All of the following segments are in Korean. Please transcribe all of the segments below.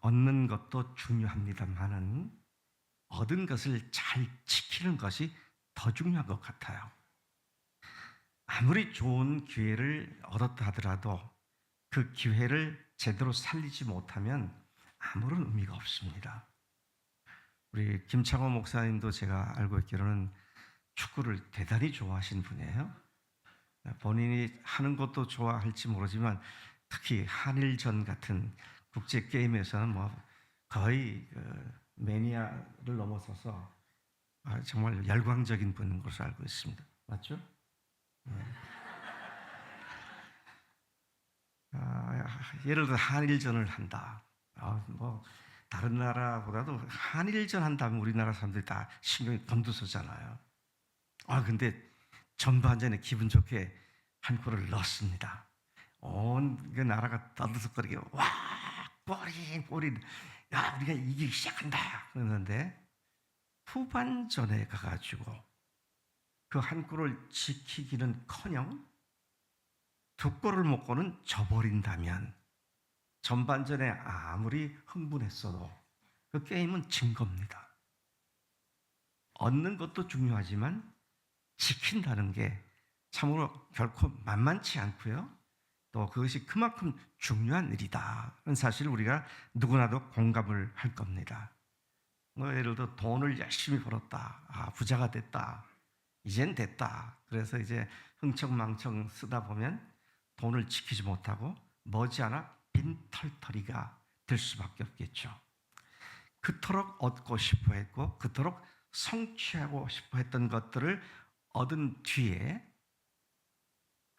얻는 것도 중요합니다만은 얻은 것을 잘 지키는 것이 더 중요한 것 같아요. 아무리 좋은 기회를 얻었다 하더라도 그 기회를 제대로 살리지 못하면 아무런 의미가 없습니다. 우리 김창호 목사님도 제가 알고 있기로는 축구를 대단히 좋아하시는 분이에요. 본인이 하는 것도 좋아할지 모르지만 특히 한일전 같은 국제 게임에서는 거의 매니아를 넘어서서 정말 열광적인 분인 것으로 알고 있습니다. 맞죠? 네. 예를 들어 한일전을 한다. 다른 나라보다도 한일전 한다면 우리나라 사람들이 다 신경이 곤두서잖아요. 근데 전반전에 기분 좋게 한 골을 넣었습니다. 온 그 나라가 떠들썩거리게 와 골이 야 우리가 이기기 시작한다 그러는데 후반전에 가가지고 그 한 골을 지키기는커녕 두 골을 먹고는 져버린다면 전반전에 아무리 흥분했어도 그 게임은 진 겁니다. 얻는 것도 중요하지만 지킨다는 게 참으로 결코 만만치 않고요. 또 그것이 그만큼 중요한 일이다는 사실을 우리가 누구나도 공감을 할 겁니다. 예를 들어 돈을 열심히 벌었다. 부자가 됐다. 이젠 됐다. 그래서 이제 흥청망청 쓰다 보면 돈을 지키지 못하고 머지않아 빈털터리가 될 수밖에 없겠죠. 그토록 얻고 싶어 했고 그토록 성취하고 싶어 했던 것들을 얻은 뒤에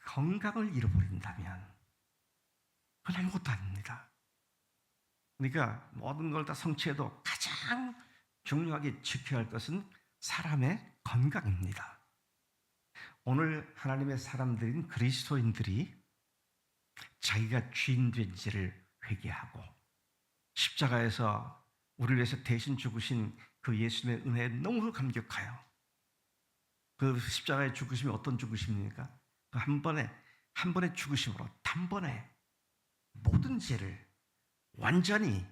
건강을 잃어버린다면 그건 아무것도 아닙니다. 그러니까 모든 걸 다 성취해도 가장 중요하게 지켜야 할 것은 사람의 건강입니다. 오늘 하나님의 사람들인 그리스도인들이 자기가 주인 된지를 회개하고 십자가에서 우리를 위해서 대신 죽으신 그 예수님의 은혜에 너무 감격하여 그 십자가의 죽으심이 어떤 죽으심입니까? 그 한 번의 죽으심으로 단번에 모든 죄를 완전히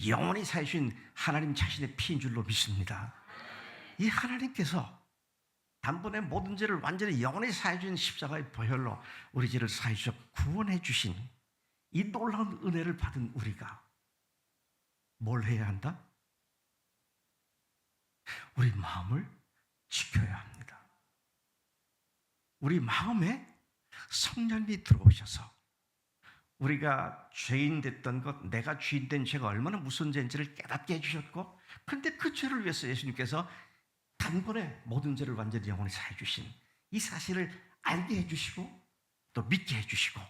영원히 사해주신 하나님 자신의 피인 줄로 믿습니다. 이 하나님께서 단번에 모든 죄를 완전히 영원히 사해주신 십자가의 보혈로 우리 죄를 사해주셔 구원해 주신 이 놀라운 은혜를 받은 우리가 뭘 해야 한다? 우리 마음을 지켜야 합니다. 우리 마음에 성령이 들어오셔서 우리가 죄인 됐던 것, 내가 주인 된 죄가 얼마나 무슨 죄인지를 깨닫게 해주셨고, 근데 그 죄를 위해서 예수님께서 단번에 모든 죄를 완전히 영원히 사해 주신 이 사실을 알게 해주시고 또 믿게 해주시고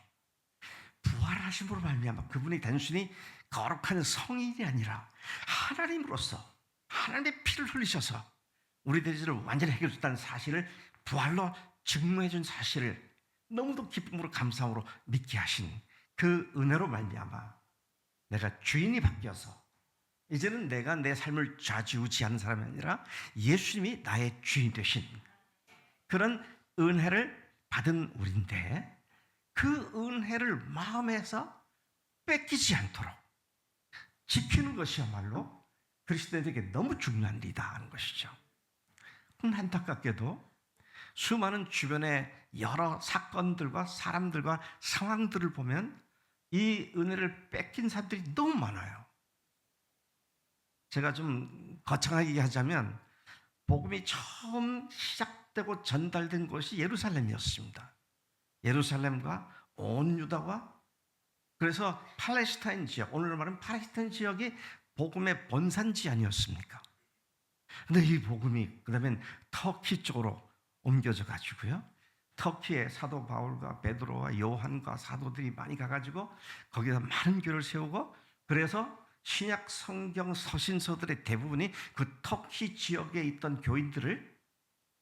부활하심으로 말미암아 그분이 단순히 거룩한 성인이 아니라 하나님으로서 하나님의 피를 흘리셔서 우리들의 죄를 완전히 해결해 줬다는 사실을 부활로 증명해 준 사실을 너무도 기쁨으로 감사함으로 믿게 하신 그 은혜로 말미암아 내가 주인이 바뀌어서 이제는 내가 내 삶을 좌지우지하는 사람이 아니라 예수님이 나의 주인 되신 그런 은혜를 받은 우리인데 그 은혜를 마음에서 뺏기지 않도록 지키는 것이야말로 그리스도인에게 너무 중요한 일이다 하는 것이죠. 그럼 안타깝게도 수많은 주변의 여러 사건들과 사람들과 상황들을 보면 이 은혜를 뺏긴 사람들이 너무 많아요. 제가 좀 거창하게 하자면 복음이 처음 시작되고 전달된 곳이 예루살렘이었습니다. 예루살렘과 온 유다와 그래서 팔레스타인 지역, 오늘날 말하면 팔레스타인 지역이 복음의 본산지 아니었습니까? 근데 이 복음이 그다음엔 터키 쪽으로 옮겨져 가지고요. 터키에 사도 바울과 베드로와 요한과 사도들이 많이 가가지고 거기서 많은 교회를 세우고 그래서 신약 성경 서신서들의 대부분이 그 터키 지역에 있던 교인들을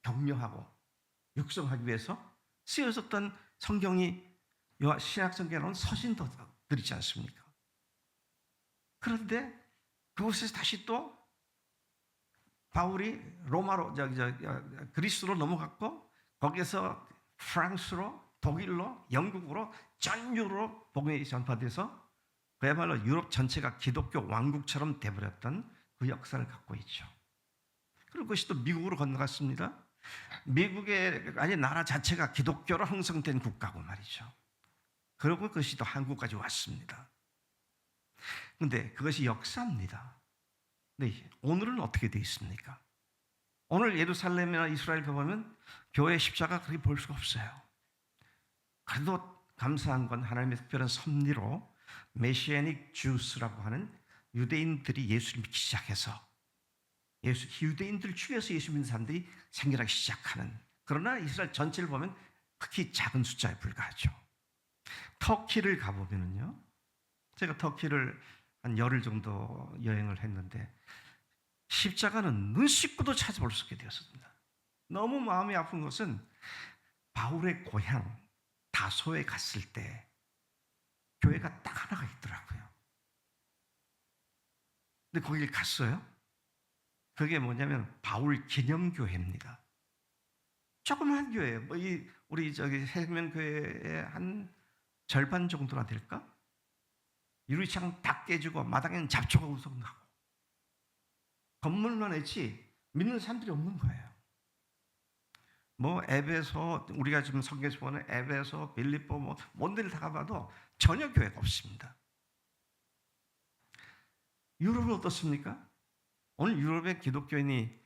격려하고 육성하기 위해서 쓰여졌던 성경이 신약 성경에 나온 서신서들이지 않습니까? 그런데 그곳에서 다시 또 바울이 로마로 그리스로 넘어갔고 거기에서 프랑스로 독일로 영국으로 전 유럽으로 복음이 전파돼서 그야말로 유럽 전체가 기독교 왕국처럼 돼버렸던 그 역사를 갖고 있죠. 그리고 그것이 또 미국으로 건너갔습니다. 미국의 아니 나라 자체가 기독교로 형성된 국가고 말이죠. 그리고 그것이 또 한국까지 왔습니다. 근데 그것이 역사입니다. 근데 오늘은 어떻게 되어 있습니까? 오늘 예루살렘이나 이스라엘 가보면 교회 십자가 그렇게 볼 수가 없어요. 그래도 감사한 건 하나님의 특별한 섭리로 메시아닉 주스라고 하는 유대인들이 예수를 믿기 시작해서 유대인들 중에서 예수 믿는 사람들이 생겨나기 시작하는, 그러나 이스라엘 전체를 보면 극히 작은 숫자에 불과하죠. 터키를 가보면은요, 제가 터키를 한 열흘 정도 여행을 했는데 십자가는 눈 씻고도 찾아볼 수 있게 되었습니다. 너무 마음이 아픈 것은 바울의 고향 다소에 갔을 때 교회가 딱 하나가 있더라고요. 근데 거길 갔어요. 그게 뭐냐면 바울 기념교회입니다. 조그만 교회, 우리 생명교회의 한 절반 정도나 될까? 유리창 다 깨지고 마당에는 잡초가 우성나고 건물만 했지 믿는 사람들이 없는 거예요. 뭐 에베소, 우리가 지금 성경에서 보는 에베소, 빌립보 뭔 데를 다 가봐도 전혀 교회가 없습니다. 유럽은 어떻습니까? 오늘 유럽의 기독교인이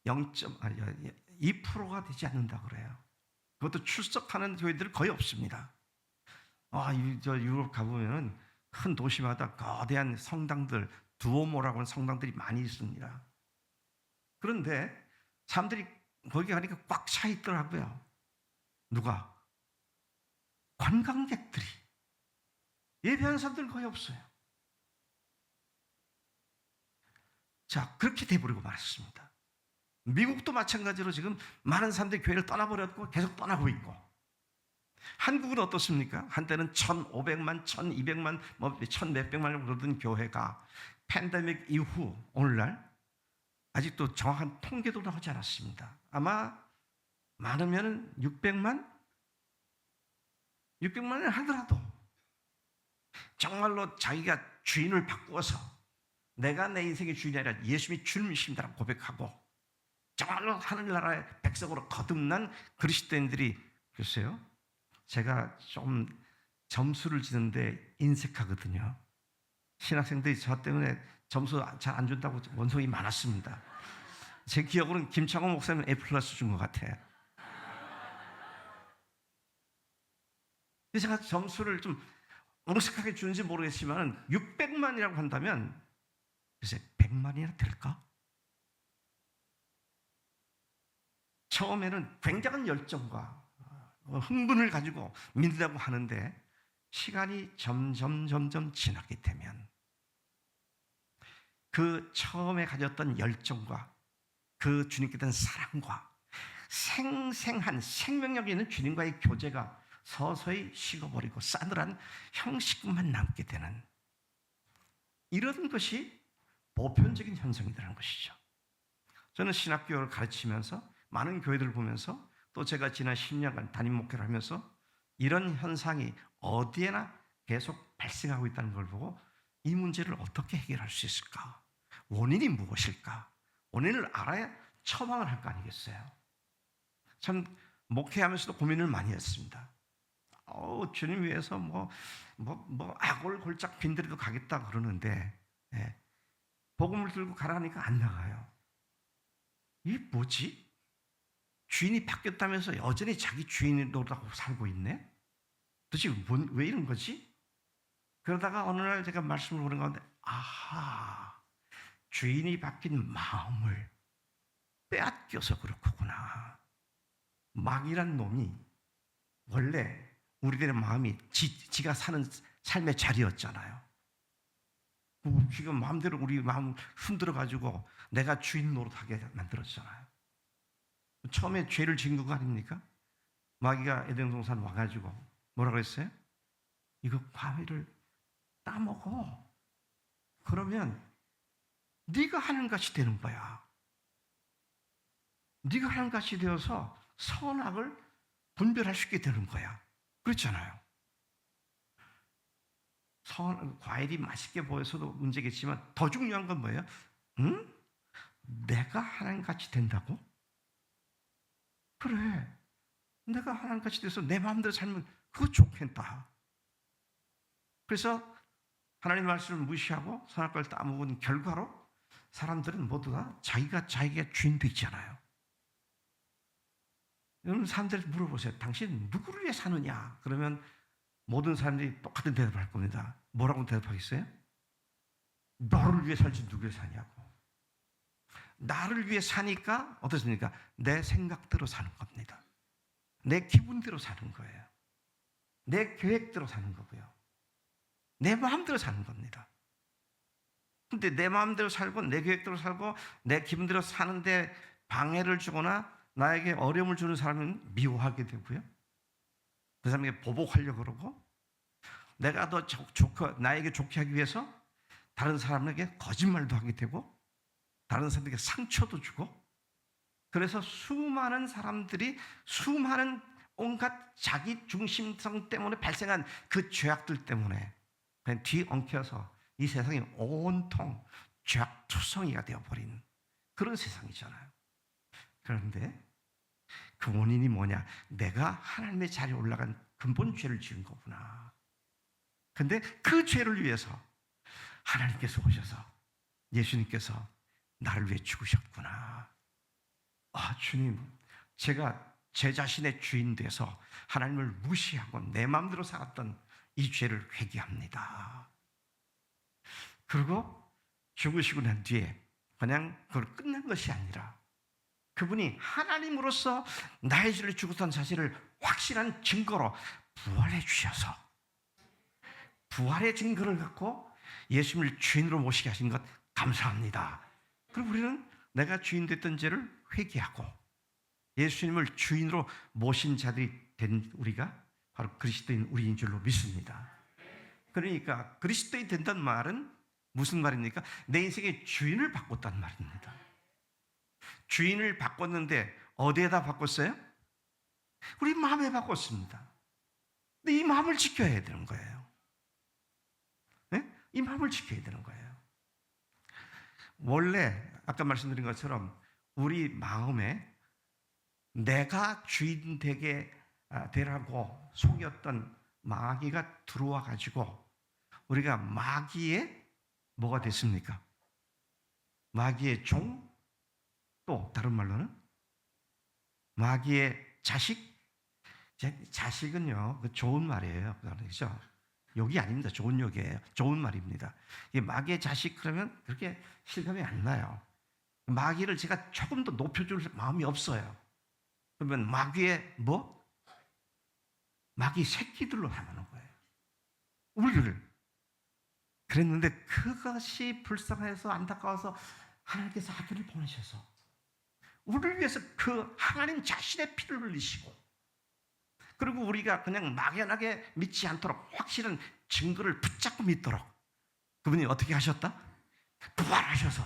2%가 되지 않는다 그래요. 그것도 출석하는 교회들은 거의 없습니다. 저 유럽 가보면은 큰 도시마다 거대한 성당들, 두오모라고 하는 성당들이 많이 있습니다. 그런데 사람들이 거기 가니까 꽉 차 있더라고요. 누가? 관광객들이. 예배하는 사람들은 거의 없어요. 자, 그렇게 돼버리고 말았습니다. 미국도 마찬가지로 지금 많은 사람들이 교회를 떠나버렸고 계속 떠나고 있고, 한국은 어떻습니까? 한때는 1,500만, 1,200만, 1,몇백만 그러던 교회가 팬데믹 이후 오늘날 아직도 정확한 통계도 나오지 않았습니다. 아마 많으면 600만을 하더라도 정말로 자기가 주인을 바꾸어서 내가 내 인생의 주인이 아니라 예수님이 주님이십니다라고 고백하고 정말로 하늘나라의 백성으로 거듭난 그리스도인들이, 글쎄요, 제가 좀 점수를 주는데 인색하거든요. 신학생들이 저 때문에 점수 잘 안 준다고 원성이 많았습니다. 제 기억으로는 김창호 목사님 A+ 준 것 같아요. 제가 점수를 좀 엄격하게 주는지 모르겠지만 600만이라고 한다면 글쎄 100만이나 될까? 처음에는 굉장한 열정과 흥분을 가지고 믿는다고 하는데 시간이 점점 지나게 되면 그 처음에 가졌던 열정과 그 주님께 대한 사랑과 생생한 생명력 있는 주님과의 교제가 서서히 식어버리고 싸늘한 형식만 남게 되는, 이런 것이 보편적인 현상이라는 것이죠. 저는 신학교를 가르치면서 많은 교회들을 보면서 또 제가 지난 10년간 담임 목회를 하면서 이런 현상이 어디에나 계속 발생하고 있다는 걸 보고 이 문제를 어떻게 해결할 수 있을까? 원인이 무엇일까? 원인을 알아야 처방을 할 거 아니겠어요? 참 목회하면서도 고민을 많이 했습니다. 주님 위해서 아골 골짝 빈들이도 가겠다 그러는데 복음을 들고 가라니까 안 나가요. 이게 뭐지? 주인이 바뀌었다면서 여전히 자기 주인이 노릇하고 살고 있네? 도대체 왜 이런 거지? 그러다가 어느 날 제가 말씀을 보는 가운데 아하, 주인이 바뀐 마음을 빼앗겨서 그렇구나. 마귀란 놈이 원래 우리들의 마음이 지가 사는 삶의 자리였잖아요. 지금 마음대로 우리 마음을 흔들어가지고 내가 주인 노릇하게 만들었잖아요. 처음에 죄를 지은 거 아닙니까? 마귀가 에덴 동산 와가지고 뭐라고 했어요? 이거 과일을 따먹어. 그러면 네가 하는 것이 되는 거야. 네가 하는 것이 되어서 선악을 분별할 수 있게 되는 거야. 그렇잖아요. 과일이 맛있게 보여서도 문제겠지만 더 중요한 건 뭐예요? 응? 내가 하나님같이 된다고? 그래. 내가 하나님같이 돼서 내 마음대로 살면 그거 좋겠다. 그래서 하나님 말씀을 무시하고 선악과를 따먹은 결과로 사람들은 모두 다 자기가 주인 되잖아요. 여러분 사람들이 물어보세요. 당신 누구를 위해 사느냐? 그러면 모든 사람들이 똑같은 대답을 할 겁니다. 뭐라고 대답하겠어요? 너를 위해 살지 누구를 사냐고. 나를 위해 사니까 어떻습니까? 내 생각대로 사는 겁니다. 내 기분대로 사는 거예요. 내 계획대로 사는 거고요. 내 마음대로 사는 겁니다. 근데 내 마음대로 살고 내 계획대로 살고 내 기분대로 사는데 방해를 주거나 나에게 어려움을 주는 사람은 미워하게 되고요. 그 사람에게 보복하려고 그러고 내가 더 나에게 좋게 하기 위해서 다른 사람에게 거짓말도 하게 되고 다른 사람에게 상처도 주고 그래서 수많은 사람들이 수많은 온갖 자기 중심성 때문에 발생한 그 죄악들 때문에 그냥 뒤엉켜서 이 세상이 온통 죄악투성이가 되어버린 그런 세상이잖아요. 그런데 그 원인이 뭐냐? 내가 하나님의 자리에 올라간 근본 죄를 지은 거구나. 근데 그 죄를 위해서 하나님께서 오셔서 예수님께서 나를 위해 죽으셨구나. 아, 주님, 제가 제 자신의 주인 돼서 하나님을 무시하고 내 마음대로 살았던 이 죄를 회개합니다. 그리고 죽으시고 난 뒤에 그냥 그걸 끝난 것이 아니라 그분이 하나님으로서 나의 죄를 죽었다는 사실을 확실한 증거로 부활해 주셔서 부활의 증거를 갖고 예수님을 주인으로 모시게 하신 것 감사합니다. 그리고 우리는 내가 주인 됐던 죄를 회개하고 예수님을 주인으로 모신 자들이 된 우리가 바로 그리스도인 우리인 줄로 믿습니다. 그러니까 그리스도인 된다는 말은 무슨 말입니까? 내 인생의 주인을 바꿨다는 말입니다. 주인을 바꿨는데 어디에다 바꿨어요? 우리 마음에 바꿨습니다. 근데 이 마음을 지켜야 되는 거예요. 네? 이 마음을 지켜야 되는 거예요. 원래 아까 말씀드린 것처럼 우리 마음에 내가 주인 되라고 속였던 마귀가 들어와 가지고 우리가 마귀의 뭐가 됐습니까? 마귀의 종? 또 다른 말로는 마귀의 자식? 자식은요, 그 좋은 말이에요. 그렇죠? 욕이 아닙니다. 좋은 욕이에요. 좋은 말입니다. 이 마귀의 자식 그러면 그렇게 실감이 안 나요. 마귀를 제가 조금 더 높여줄 마음이 없어요. 그러면 마귀의 뭐? 마귀 새끼들로 담아놓은 거예요. 우리를. 그랬는데 그것이 불쌍해서 안타까워서 하나님께서 아들을 보내셔서 우리를 위해서 그 하나님 자신의 피를 흘리시고 그리고 우리가 그냥 막연하게 믿지 않도록 확실한 증거를 붙잡고 믿도록 그분이 어떻게 하셨다? 부활하셔서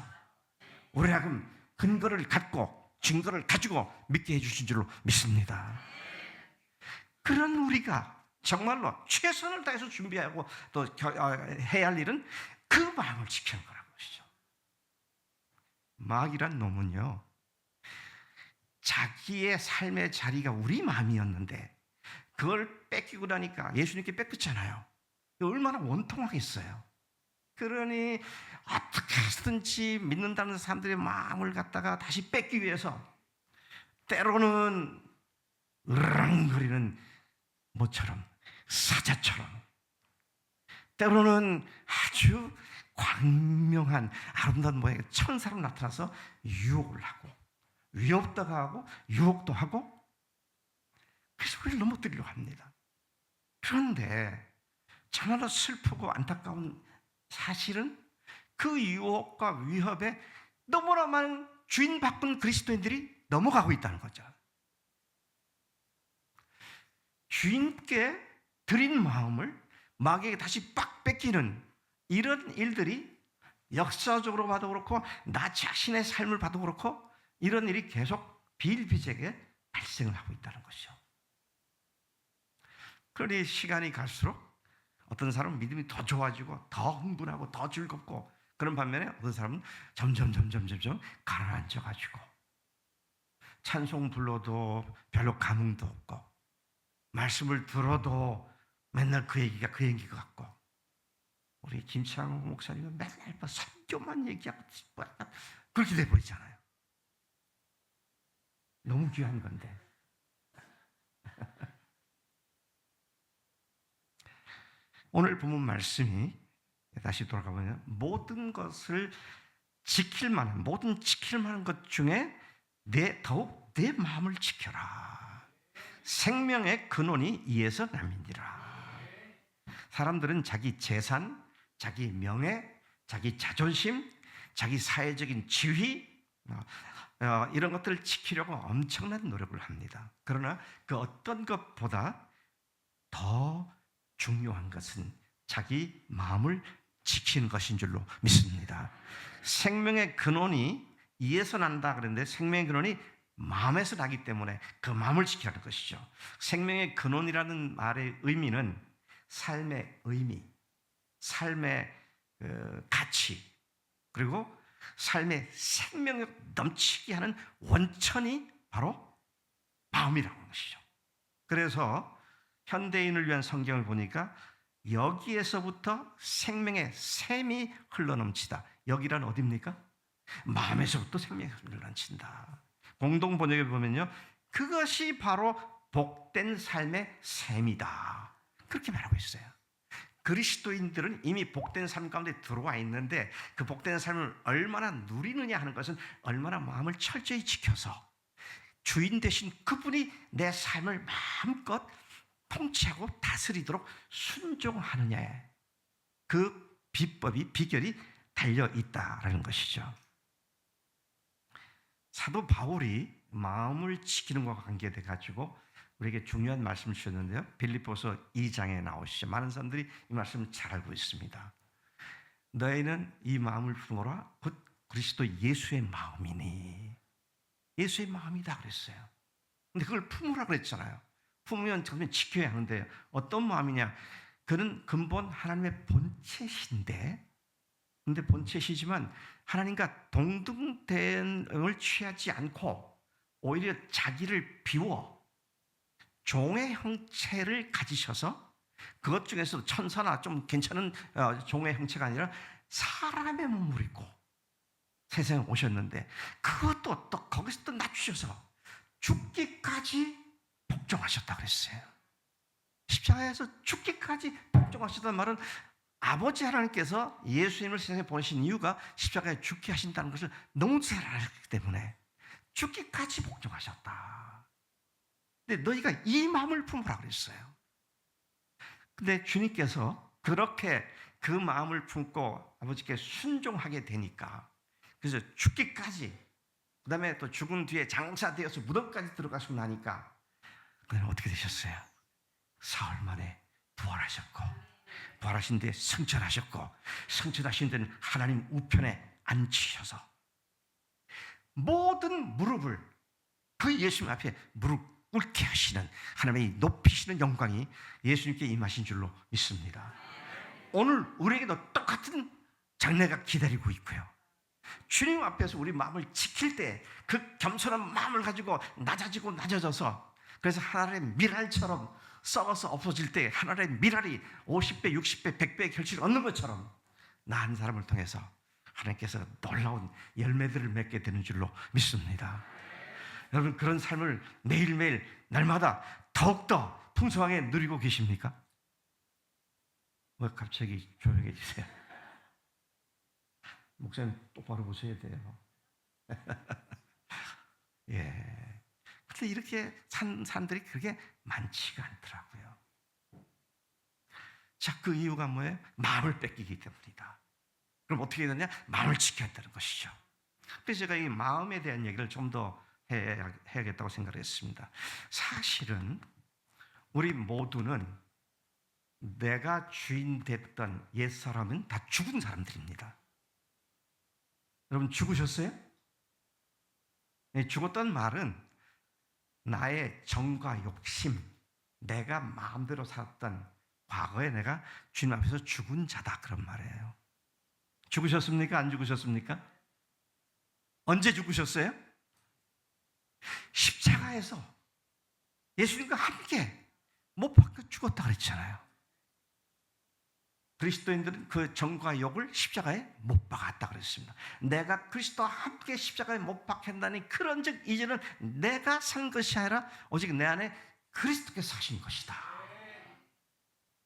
우리하금 근거를 갖고 증거를 가지고 믿게 해주신 줄로 믿습니다. 그런 우리가 정말로 최선을 다해서 준비하고 또 해야 할 일은 그 마음을 지키는 거라는 것이죠. 마귀란 놈은요, 자기의 삶의 자리가 우리 마음이었는데 그걸 뺏기고 나니까 예수님께 뺏겼잖아요. 얼마나 원통하겠어요. 그러니 어떻게 해서든지 믿는다는 사람들의 마음을 갖다가 다시 뺏기 위해서 때로는 으랑거리는 모처럼 사자처럼 때로는 아주 광명한 아름다운 모양의 천사로 나타나서 유혹을 하고 위협도 하고 유혹도 하고 그래서 우리를 넘어뜨리려고 합니다. 그런데 참으로 슬프고 안타까운 사실은 그 유혹과 위협에 너무나 많은 주인 바꾼 그리스도인들이 넘어가고 있다는 거죠. 주인께 드린 마음을 마귀에게 다시 빡 뺏기는 이런 일들이 역사적으로 봐도 그렇고 나 자신의 삶을 봐도 그렇고 이런 일이 계속 비일비재하게 발생을 하고 있다는 것이죠. 그러니 시간이 갈수록 어떤 사람은 믿음이 더 좋아지고 더 흥분하고 더 즐겁고, 그런 반면에 어떤 사람은 점점 가라앉아가지고 찬송 불러도 별로 감흥도 없고, 말씀을 들어도 맨날 그 얘기가 같고, 우리 김창호 목사님은 맨날 선교만 얘기하고 그렇게 돼버리잖아요. 너무 귀한 건데. 오늘 본문 말씀이, 다시 돌아가보면, 모든 지킬 만한 것 중에 더욱 내 마음을 지켜라. 생명의 근원이 이에서 남이니라. 사람들은 자기 재산, 자기 명예, 자기 자존심, 자기 사회적인 지위, 이런 것들을 지키려고 엄청난 노력을 합니다. 그러나 그 어떤 것보다 더 중요한 것은 자기 마음을 지키는 것인 줄로 믿습니다. 생명의 근원이 이에서 난다 그랬는데, 생명의 근원이 마음에서 나기 때문에 그 마음을 지키라는 것이죠. 생명의 근원이라는 말의 의미는 삶의 의미, 삶의 가치, 그리고 삶의 생명력 넘치게 하는 원천이 바로 마음이라는 것이죠. 그래서 현대인을 위한 성경을 보니까 여기에서부터 생명의 샘이 흘러넘치다. 여기란 어디입니까? 마음에서부터 생명이 흘러넘친다. 공동 번역에 보면요, 그것이 바로 복된 삶의 샘이다, 그렇게 말하고 있어요. 그리스도인들은 이미 복된 삶 가운데 들어와 있는데, 그 복된 삶을 얼마나 누리느냐 하는 것은 얼마나 마음을 철저히 지켜서 주인 되신 그분이 내 삶을 마음껏 통치하고 다스리도록 순종하느냐에 그 비결이 달려 있다라는 것이죠. 사도 바울이 마음을 지키는 것과 관계돼 가지고 우리에게 중요한 말씀을 주셨는데요, 빌립보서 2장에 나오시죠. 많은 사람들이 이 말씀을 잘 알고 있습니다. 너희는 이 마음을 품어라, 곧 그리스도 예수의 마음이니. 예수의 마음이다 그랬어요. 근데 그걸 품으라 그랬잖아요. 품으면 그러면 지켜야 하는데, 어떤 마음이냐? 그는 근본 하나님의 본체신데, 근데 본체시지만 하나님과 동등됨을 취하지 않고 오히려 자기를 비워 종의 형체를 가지셔서, 그것 중에서 천사나 좀 괜찮은 종의 형체가 아니라 사람의 몸을 입고 세상에 오셨는데, 그것도 또 거기서 또 낮추셔서 죽기까지 복종하셨다 그랬어요. 십자가에서 죽기까지 복종하셨다는 말은 아버지 하나님께서 예수님을 세상에 보내신 이유가 십자가에 죽게 하신다는 것을 너무 잘 알기 때문에 죽기까지 복종하셨다. 근데 너희가 이 마음을 품으라 그랬어요. 근데 주님께서 그렇게 그 마음을 품고 아버지께 순종하게 되니까, 그래서 죽기까지, 그 다음에 또 죽은 뒤에 장사되어서 무덤까지 들어가시고 나니까 그는 어떻게 되셨어요? 사흘 만에 부활하셨고, 부활하신 뒤에 승천하셨고, 승천하신 데는 하나님 우편에 앉히셔서 모든 무릎을 그 예수님 앞에 무릎 꿇게 하시는 하나님의 높이시는 영광이 예수님께 임하신 줄로 믿습니다. 오늘 우리에게도 똑같은 장래가 기다리고 있고요, 주님 앞에서 우리 마음을 지킬 때 그 겸손한 마음을 가지고 낮아져서, 그래서 하늘의 밀알처럼 썩어서 없어질 때 하늘의 밀알이 50배, 60배, 100배의 결실을 얻는 것처럼 나 한 사람을 통해서 하나님께서 놀라운 열매들을 맺게 되는 줄로 믿습니다. 여러분, 그런 삶을 매일매일 날마다 더욱더 풍성하게 누리고 계십니까? 왜 갑자기 조용해지세요? 목사님 똑바로 보셔야 돼요. 예. 근데 이렇게 산 사람들이 그렇게 많지가 않더라고요. 자, 그 이유가 뭐예요? 마음을 뺏기기 때문이다. 그럼 어떻게 해야 되냐? 마음을 지켜야 한다는 것이죠. 그래서 제가 이 마음에 대한 얘기를 좀 더 해야겠다고 생각을 했습니다. 사실은 우리 모두는 내가 주인 됐던 옛사람은 다 죽은 사람들입니다. 여러분, 죽으셨어요? 죽었던 말은 나의 정과 욕심, 내가 마음대로 살았던 과거에 내가 주님 앞에서 죽은 자다 그런 말이에요. 죽으셨습니까? 안 죽으셨습니까? 언제 죽으셨어요? 십자가에서 예수님과 함께 못 박혀 죽었다 그랬잖아요. 그리스도인들은 그 정과 욕을 십자가에 못 박았다 그랬습니다. 내가 그리스도와 함께 십자가에 못 박힌다니 그런즉 이제는 내가 산 것이 아니라 오직 내 안에 그리스도께서 사신 것이다.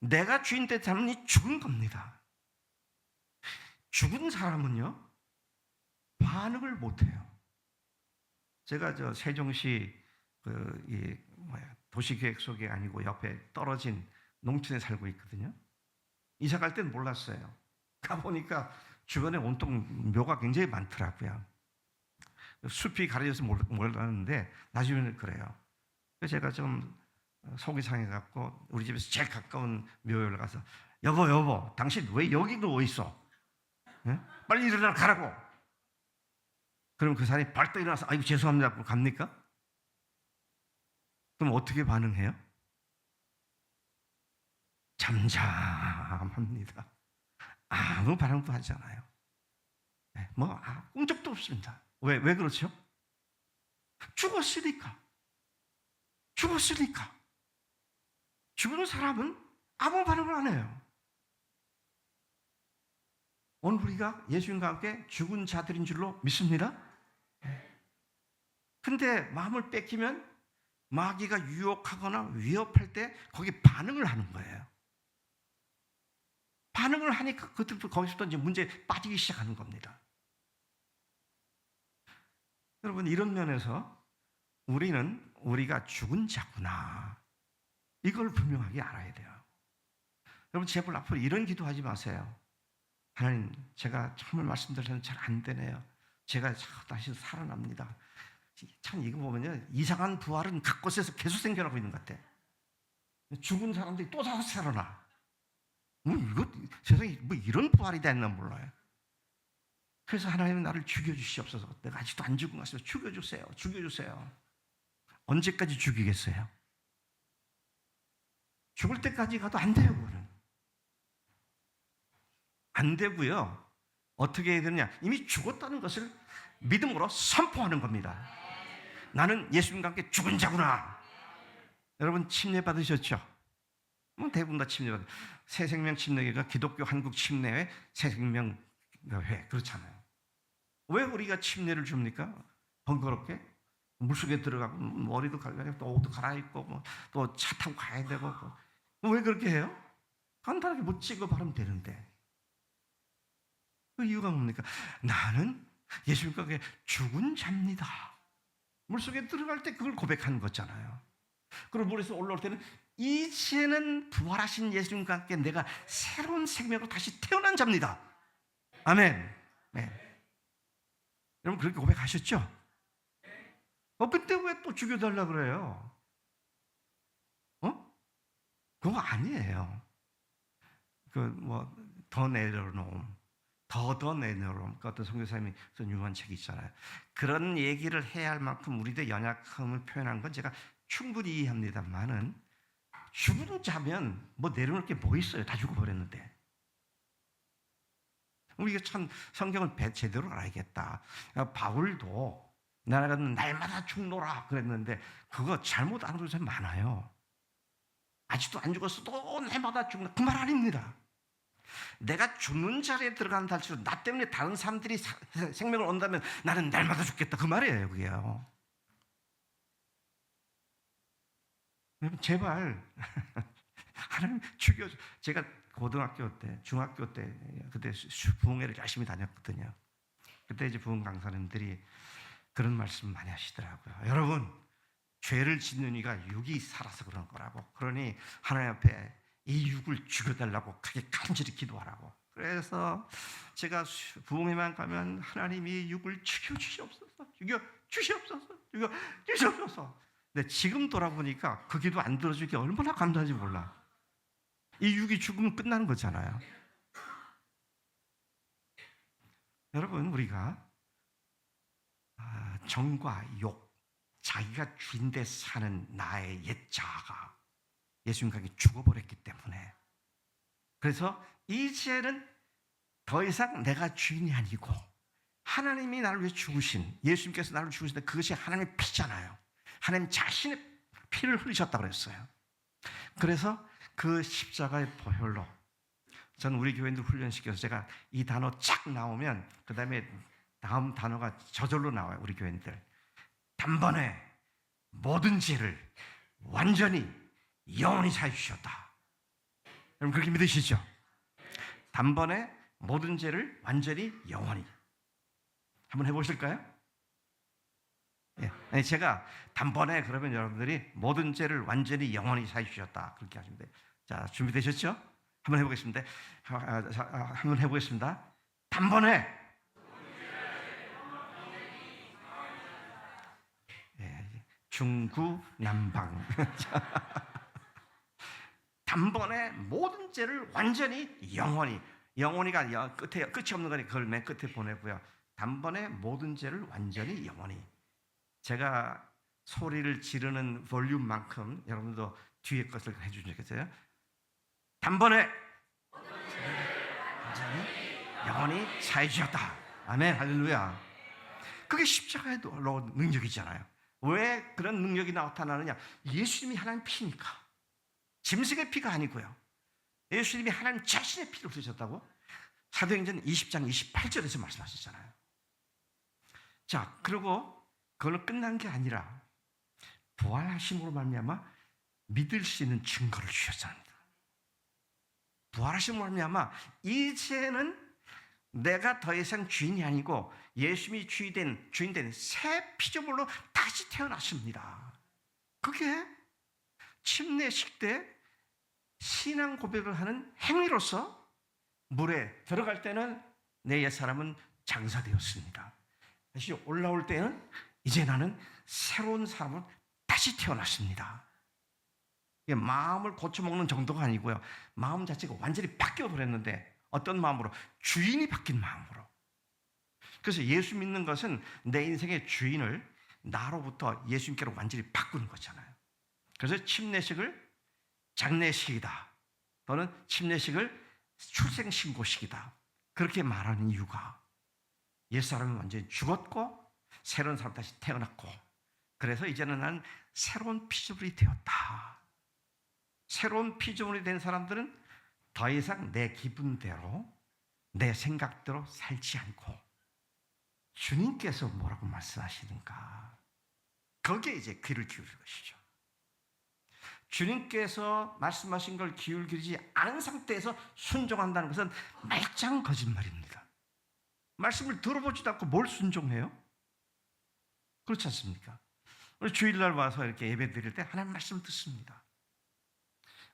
내가 주인 된 사람이 죽은 겁니다. 죽은 사람은요 반응을 못해요. 제가 저 세종시 도시계획 속에 아니고 옆에 떨어진 농촌에 살고 있거든요. 이사 갈 때는 몰랐어요. 가보니까 주변에 온통 묘가 굉장히 많더라고요. 숲이 가려져서 몰랐는데 나중에는 그래요. 그래서 제가 좀 속이 상해갖고 우리 집에서 제일 가까운 묘에 가서 여보 당신 왜 여기 누워 있어? 네? 빨리 일어나 가라고. 그럼 그 사람이 벌떡 일어나서 아이고 죄송합니다 하고 갑니까? 그럼 어떻게 반응해요? 잠잠합니다. 아무 반응도 하지 않아요. 네, 꿈쩍도 없습니다. 왜 그렇죠? 죽었으니까. 죽은 사람은 아무 반응을 안 해요. 오늘 우리가 예수님과 함께 죽은 자들인 줄로 믿습니다. 근데 마음을 뺏기면 마귀가 유혹하거나 위협할 때 거기 반응을 하는 거예요. 반응을 하니까 그때부터 거기서부터 이제 문제에 빠지기 시작하는 겁니다. 여러분 이런 면에서 우리가 죽은 자구나. 이걸 분명하게 알아야 돼요. 여러분 제발 앞으로 이런 기도하지 마세요. 하나님 제가 정말 말씀드려서 잘 안 되네요. 제가 다시 살아납니다. 참 이거 보면요 이상한 부활은 각 곳에서 계속 생겨나고 있는 것 같아. 죽은 사람들이 또 다시 살아나. 이거 세상에 이런 부활이 됐나 몰라요. 그래서 하나님은 나를 죽여주시옵소서. 내가 아직도 안 죽은 것 같아서 죽여주세요. 언제까지 죽이겠어요? 죽을 때까지 가도 안 돼요. 그거는 안 되고요. 어떻게 해야 되느냐? 이미 죽었다는 것을 믿음으로 선포하는 겁니다. 나는 예수님과 함께 죽은 자구나. 여러분 침례 받으셨죠? 대부분 다 침례 받으셨죠. 새생명 침례회가 기독교 한국 침례회 새생명회 그렇잖아요. 왜 우리가 침례를 줍니까? 번거롭게 물속에 들어가고 머리도 갈라지고 또 옷도 갈아입고 또 차 타고 가야 되고 왜 그렇게 해요? 간단하게 못 찍어 바르면 되는데 그 이유가 뭡니까? 나는 예수님과 함께 죽은 자입니다. 물속에 들어갈 때 그걸 고백하는 거잖아요. 그리고 물에서 올라올 때는 이제는 부활하신 예수님과 함께 내가 새로운 생명으로 다시 태어난 자입니다. 아멘. 네. 여러분 그렇게 고백하셨죠? 근데 왜 또 죽여달라 그래요? 그거 아니에요. 더 내려놓음. 더 내려놓음. 그 어떤 선교사님이 쓴 유명한 책이 있잖아요. 그런 얘기를 해야 할 만큼 우리의 연약함을 표현한 건 제가 충분히 이해합니다만은 죽은 자면 내려놓을 게 뭐 있어요? 다 죽어버렸는데. 우리가 참 성경을 제대로 알아야겠다. 바울도 나는 날마다 죽노라 그랬는데 그거 잘못 아는 사람이 많아요. 아직도 안 죽었어도 날마다 죽는다. 그 말 아닙니다. 내가 죽는 자리에 들어간다 할지라도 나 때문에 다른 사람들이 생명을 얻는다면 나는 날마다 죽겠다. 그 말이에요. 그게요. 여러분 제발 하나님 죽여줘. 제가 고등학교 때, 중학교 때 그때 부흥회를 열심히 다녔거든요. 그때 이제 부흥 강사님들이 그런 말씀 많이 하시더라고요. 여러분 죄를 짓는 이가 육이 살아서 그런 거라고. 그러니 하나님 앞에 이 육을 죽여달라고 크게 간절히 기도하라고. 그래서 제가 부흥회만 가면 하나님이 육을 죽여주시옵소서. 죽여주시옵소서. 근데 지금 돌아보니까 그 기도 안 들어주기 얼마나 감사한지 몰라. 이 육이 죽으면 끝나는 거잖아요. 여러분 우리가 정과 욕, 자기가 주인돼 사는 나의 옛 자아가 예수님과 함께 죽어버렸기 때문에 그래서 이제는 더 이상 내가 주인이 아니고 하나님이 나를 위해 죽으신, 예수님께서 나를 죽으신데 그것이 하나님의 피잖아요. 하나님 자신의 피를 흘리셨다고 그랬어요. 그래서 그 십자가의 보혈로 저는 우리 교인들 훈련시켜서 제가 이 단어 쫙 나오면 그 다음에 다음 단어가 저절로 나와요. 우리 교인들 단번에 모든 죄를 완전히 영원히 사해 주셨다. 여러분 그렇게 믿으시죠? 단번에 모든 죄를 완전히 영원히. 한번 해보실까요? 예. 제가 단번에 그러면 여러분들이 모든 죄를 완전히 영원히 사해 주셨다. 그렇게 하시면 돼요. 자, 준비되셨죠? 한번 해보겠습니다. 한번 해보겠습니다. 단번에. 예, 중구난방. 단번에 모든 죄를 완전히 영원히. 영원히가 끝이 없는 거니 그걸 맨 끝에 보내고요. 단번에 모든 죄를 완전히 영원히. 제가 소리를 지르는 볼륨만큼 여러분도 뒤에 것을 해주시겠어요? 단번에 완전히 영원히 사해 주셨다. 아멘, 할렐루야. 그게 십자가의 능력이잖아요. 왜 그런 능력이 나타나느냐? 예수님이 하나님 피니까. 짐승의 피가 아니고요. 예수님이 하나님 자신의 피를 흘리셨다고 사도행전 20장 28절에서 말씀하셨잖아요. 자, 그리고 그걸로 끝난 게 아니라 부활하심으로 말미암아 믿을 수 있는 증거를 주셨습니다. 부활하심으로 말미암아 이제는 내가 더 이상 주인이 아니고 예수님이 주인된 새 피조물로 다시 태어났습니다. 그게 침례식 때 신앙 고백을 하는 행위로서 물에 들어갈 때는 내 옛사람은 장사되었습니다. 다시 올라올 때는 이제 나는 새로운 사람으로 다시 태어났습니다. 이게 마음을 고쳐먹는 정도가 아니고요. 마음 자체가 완전히 바뀌어버렸는데 어떤 마음으로? 주인이 바뀐 마음으로. 그래서 예수 믿는 것은 내 인생의 주인을 나로부터 예수님께로 완전히 바꾸는 거잖아요. 그래서 침례식을 장례식이다 또는 침례식을 출생신고식이다 그렇게 말하는 이유가 옛사람은 완전히 죽었고 새로운 사람 다시 태어났고 그래서 이제는 난 새로운 피조물이 되었다. 새로운 피조물이 된 사람들은 더 이상 내 기분대로 내 생각대로 살지 않고 주님께서 뭐라고 말씀하시는가 거기에 이제 귀를 기울이는 것이죠. 주님께서 말씀하신 걸 기울이지 않은 상태에서 순종한다는 것은 말짱 거짓말입니다. 말씀을 들어보지도 않고 뭘 순종해요? 그렇지 않습니까? 우리 주일날 와서 이렇게 예배 드릴 때 하나님 말씀을 듣습니다.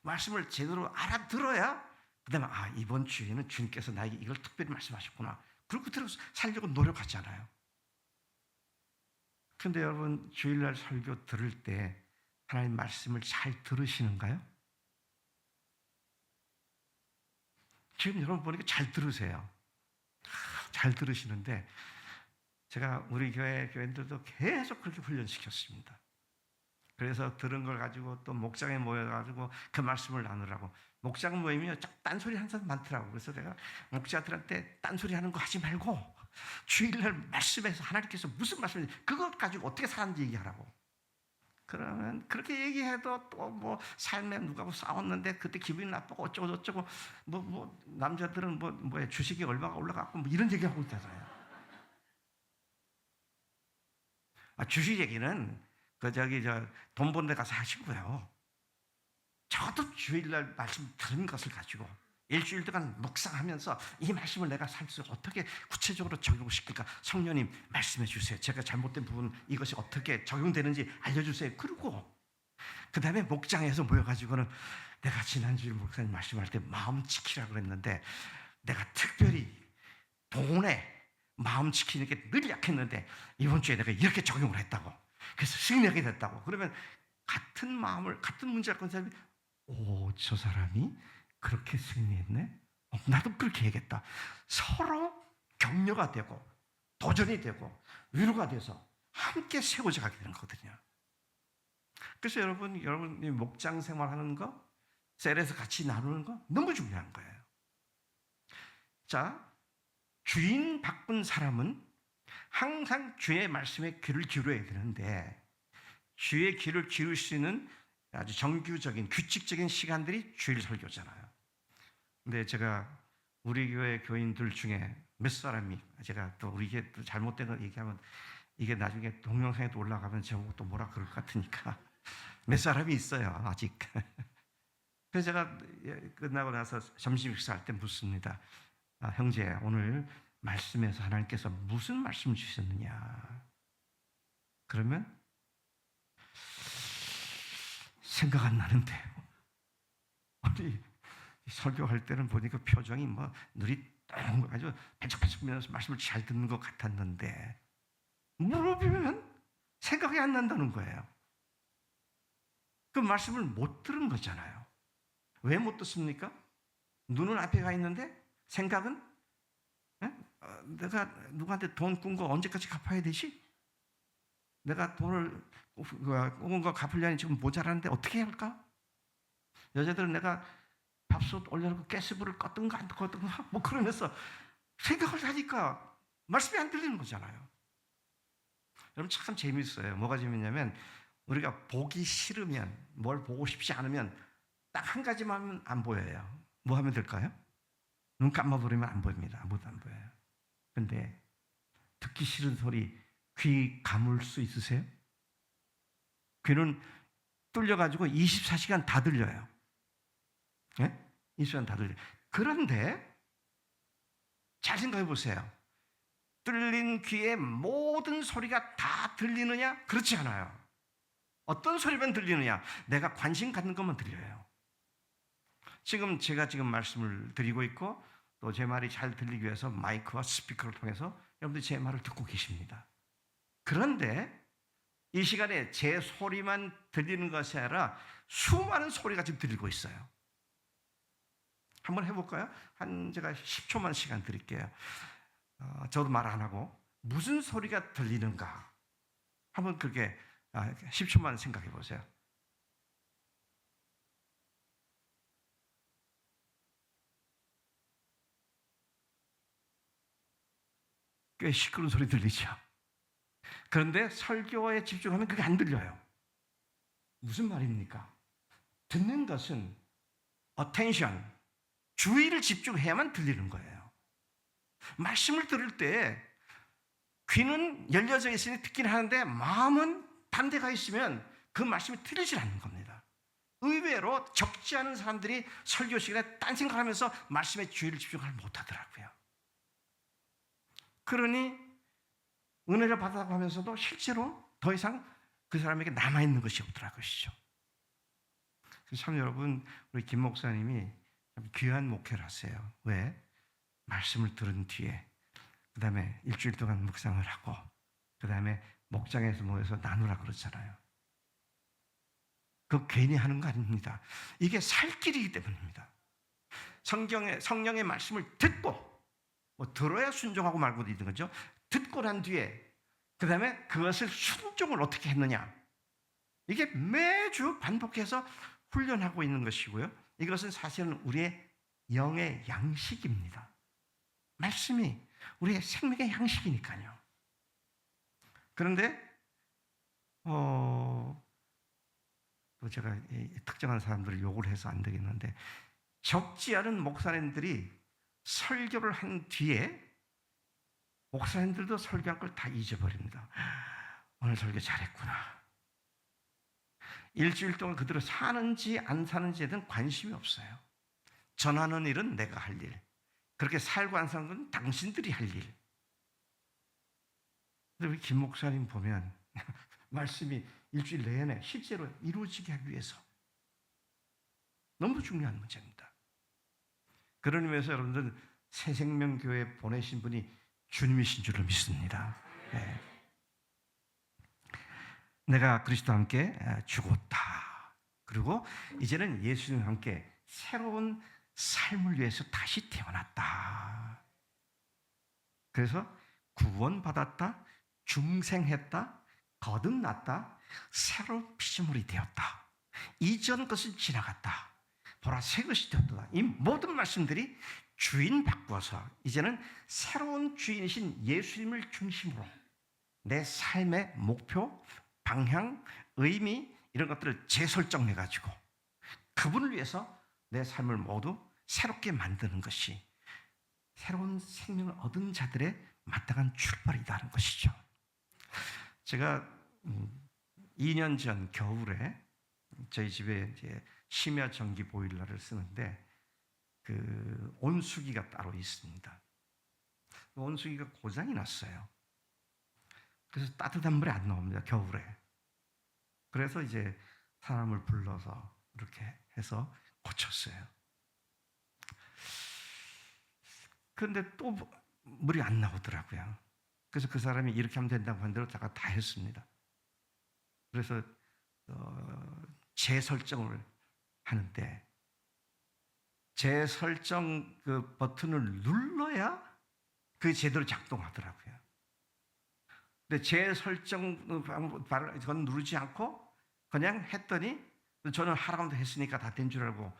말씀을 제대로 알아들어야 그 다음에 이번 주에는 주님께서 나에게 이걸 특별히 말씀하셨구나. 그리고 들어 살려고 노력하잖아요. 그런데 여러분 주일날 설교 들을 때 하나님 말씀을 잘 들으시는가요? 지금 여러분 보니까 잘 들으세요. 잘 들으시는데 제가 우리 교회들도 계속 그렇게 훈련시켰습니다. 그래서 들은 걸 가지고 또 목장에 모여가지고 그 말씀을 나누라고. 목장 모임이 딴소리 하는 사람 많더라고. 그래서 내가 목자들한테 딴소리 하는 거 하지 말고 주일날 말씀에서 하나님께서 무슨 말씀인지 그것 가지고 어떻게 사는지 얘기하라고. 그러면 그렇게 얘기해도 또 뭐 삶에 누가하고 싸웠는데 그때 기분이 나쁘고 어쩌고 뭐 남자들은 뭐야 주식이 얼마가 올라갔고 뭐 이런 얘기하고 있잖아요. 주식 얘기는 돈 버는 데 가서 하시고요. 저도 주일날 말씀 들은 것을 가지고 일주일 동안 묵상하면서 이 말씀을 내가 삶 속에 어떻게 구체적으로 적용시킬까? 성령님 말씀해 주세요. 제가 잘못된 부분 이것이 어떻게 적용되는지 알려주세요. 그리고 그 다음에 목장에서 모여가지고는 내가 지난주에 목사님 말씀할 때 마음 지키라고 했는데 내가 특별히 돈에 마음 지키는 게 늘 약했는데 이번 주에 내가 이렇게 적용을 했다고. 그래서 승리하게 됐다고. 그러면 같은 마음을 같은 문제를 갖고 있는 사람이 저 사람이 그렇게 승리했네? 나도 그렇게 해야겠다. 서로 격려가 되고 도전이 되고 위로가 돼서 함께 세워져 가게 되는 거거든요. 그래서 여러분이 목장 생활하는 거, 셀에서 같이 나누는 거 너무 중요한 거예요. 자, 주인 바꾼 사람은 항상 주의 말씀에 귀를 기울여야 되는데 주의 귀를 기울일 수 있는 아주 정규적인 규칙적인 시간들이 주일 설교잖아요. 근데 제가 우리 교회 교인들 중에 몇 사람이 제가 또 우리 교회 또 잘못된 걸 얘기하면 이게 나중에 동영상에도 올라가면 제가 또 뭐라 그럴 것 같으니까 몇 사람이 있어요 아직. 그래서 제가 끝나고 나서 점심 식사할 때 묻습니다. 형제, 오늘 말씀에서 하나님께서 무슨 말씀 주셨느냐? 그러면 생각 안 나는데요. 아니, 설교할 때는 보니까 표정이 뭐 눈이 아주 반짝반짝하면서 말씀을 잘 듣는 것 같았는데 물어보면 생각이 안 난다는 거예요. 그 말씀을 못 들은 거잖아요. 왜 못 듣습니까? 눈은 앞에 가 있는데 생각은 내가 누구한테 돈 꾼 거 언제까지 갚아야 되지? 내가 돈을 꾼 거 갚으려니 지금 모자라는데 어떻게 해야 할까? 여자들은 내가 밥솥 올려놓고 가스불을 껐든가 안 껐든가 뭐 그러면서 생각을 하니까 말씀이 안 들리는 거잖아요. 여러분 참 재밌어요. 뭐가 재밌냐면 우리가 보기 싫으면 뭘 보고 싶지 않으면 딱 한 가지만 하면 안 보여요. 뭐 하면 될까요? 눈 감아버리면 안 보입니다. 아무것도 안 보여요. 근데 듣기 싫은 소리 귀 감을 수 있으세요? 귀는 뚫려가지고 24시간 다 들려요. 네? 24시간 다 들려요. 그런데 잘 생각해 보세요. 뚫린 귀에 모든 소리가 다 들리느냐? 그렇지 않아요. 어떤 소리만 들리느냐? 내가 관심 갖는 것만 들려요. 지금 제가 말씀을 드리고 있고 또 제 말이 잘 들리기 위해서 마이크와 스피커를 통해서 여러분들이 제 말을 듣고 계십니다. 그런데 이 시간에 제 소리만 들리는 것이 아니라 수많은 소리가 지금 들리고 있어요. 한번 해볼까요? 제가 10초만 시간 드릴게요. 저도 말 안 하고 무슨 소리가 들리는가 한번 그렇게 10초만 생각해 보세요. 꽤 시끄러운 소리 들리죠? 그런데 설교에 집중하면 그게 안 들려요. 무슨 말입니까? 듣는 것은 attention, 주의를 집중해야만 들리는 거예요. 말씀을 들을 때 귀는 열려져 있으니 듣긴 하는데 마음은 딴 데 가 있으면 그 말씀이 들리질 않는 겁니다. 의외로 적지 않은 사람들이 설교 시간에 딴 생각하면서 말씀에 주의를 집중을 못하더라고요. 그러니 은혜를 받아가면서도 실제로 더 이상 그 사람에게 남아있는 것이 없더라고요. 참 여러분, 우리 김 목사님이 참 귀한 목회를 하세요. 왜? 말씀을 들은 뒤에 그 다음에 일주일 동안 묵상을 하고 그 다음에 목장에서 모여서 나누라 그러잖아요. 그거 괜히 하는 거 아닙니다. 이게 살 길이기 때문입니다. 성령의 말씀을 듣고 뭐 들어야 순종하고 말고도 있는 거죠. 듣고 난 뒤에 그 다음에 그것을 순종을 어떻게 했느냐. 이게 매주 반복해서 훈련하고 있는 것이고요. 이것은 사실은 우리의 영의 양식입니다. 말씀이 우리의 생명의 양식이니까요. 그런데 또 제가 특정한 사람들을 욕을 해서 안 되겠는데 적지 않은 목사님들이 설교를 한 뒤에 목사님들도 설교한 걸 다 잊어버립니다. 오늘 설교 잘했구나. 일주일 동안 그대로 사는지 안 사는지에 대한 관심이 없어요. 전하는 일은 내가 할 일. 그렇게 살고 안 사는 건 당신들이 할 일. 근데 우리 김 목사님 보면 말씀이 일주일 내내 실제로 이루어지게 하기 위해서 너무 중요한 문제입니다. 그런 의미에서 여러분들 새생명교회 보내신 분이 주님이신 줄을 믿습니다. 네. 내가 그리스도와 함께 죽었다. 그리고 이제는 예수님과 함께 새로운 삶을 위해서 다시 태어났다. 그래서 구원받았다, 중생했다, 거듭났다, 새로운 피조물이 되었다. 이전 것은 지나갔다. 보라 새 것이 되었도다. 이 모든 말씀들이 주인 바꿔서 이제는 새로운 주인이신 예수님을 중심으로 내 삶의 목표, 방향, 의미 이런 것들을 재설정해가지고 그분을 위해서 내 삶을 모두 새롭게 만드는 것이 새로운 생명을 얻은 자들의 마땅한 출발이라는 것이죠. 제가 2년 전 겨울에 저희 집에 이제 심야 전기 보일러를 쓰는데 그 온수기가 따로 있습니다. 온수기가 고장이 났어요. 그래서 따뜻한 물이 안 나옵니다, 겨울에. 그래서 이제 사람을 불러서 이렇게 해서 고쳤어요. 그런데 또 물이 안 나오더라고요. 그래서 그 사람이 이렇게 하면 된다고 한 대로 제가 다 했습니다. 그래서 재설정을 하는데 재설정 그 버튼을 눌러야 그게 제대로 작동하더라고요. 근데 재설정 그건 누르지 않고 그냥 했더니 저는 하라고 했으니까 다 된 줄 알고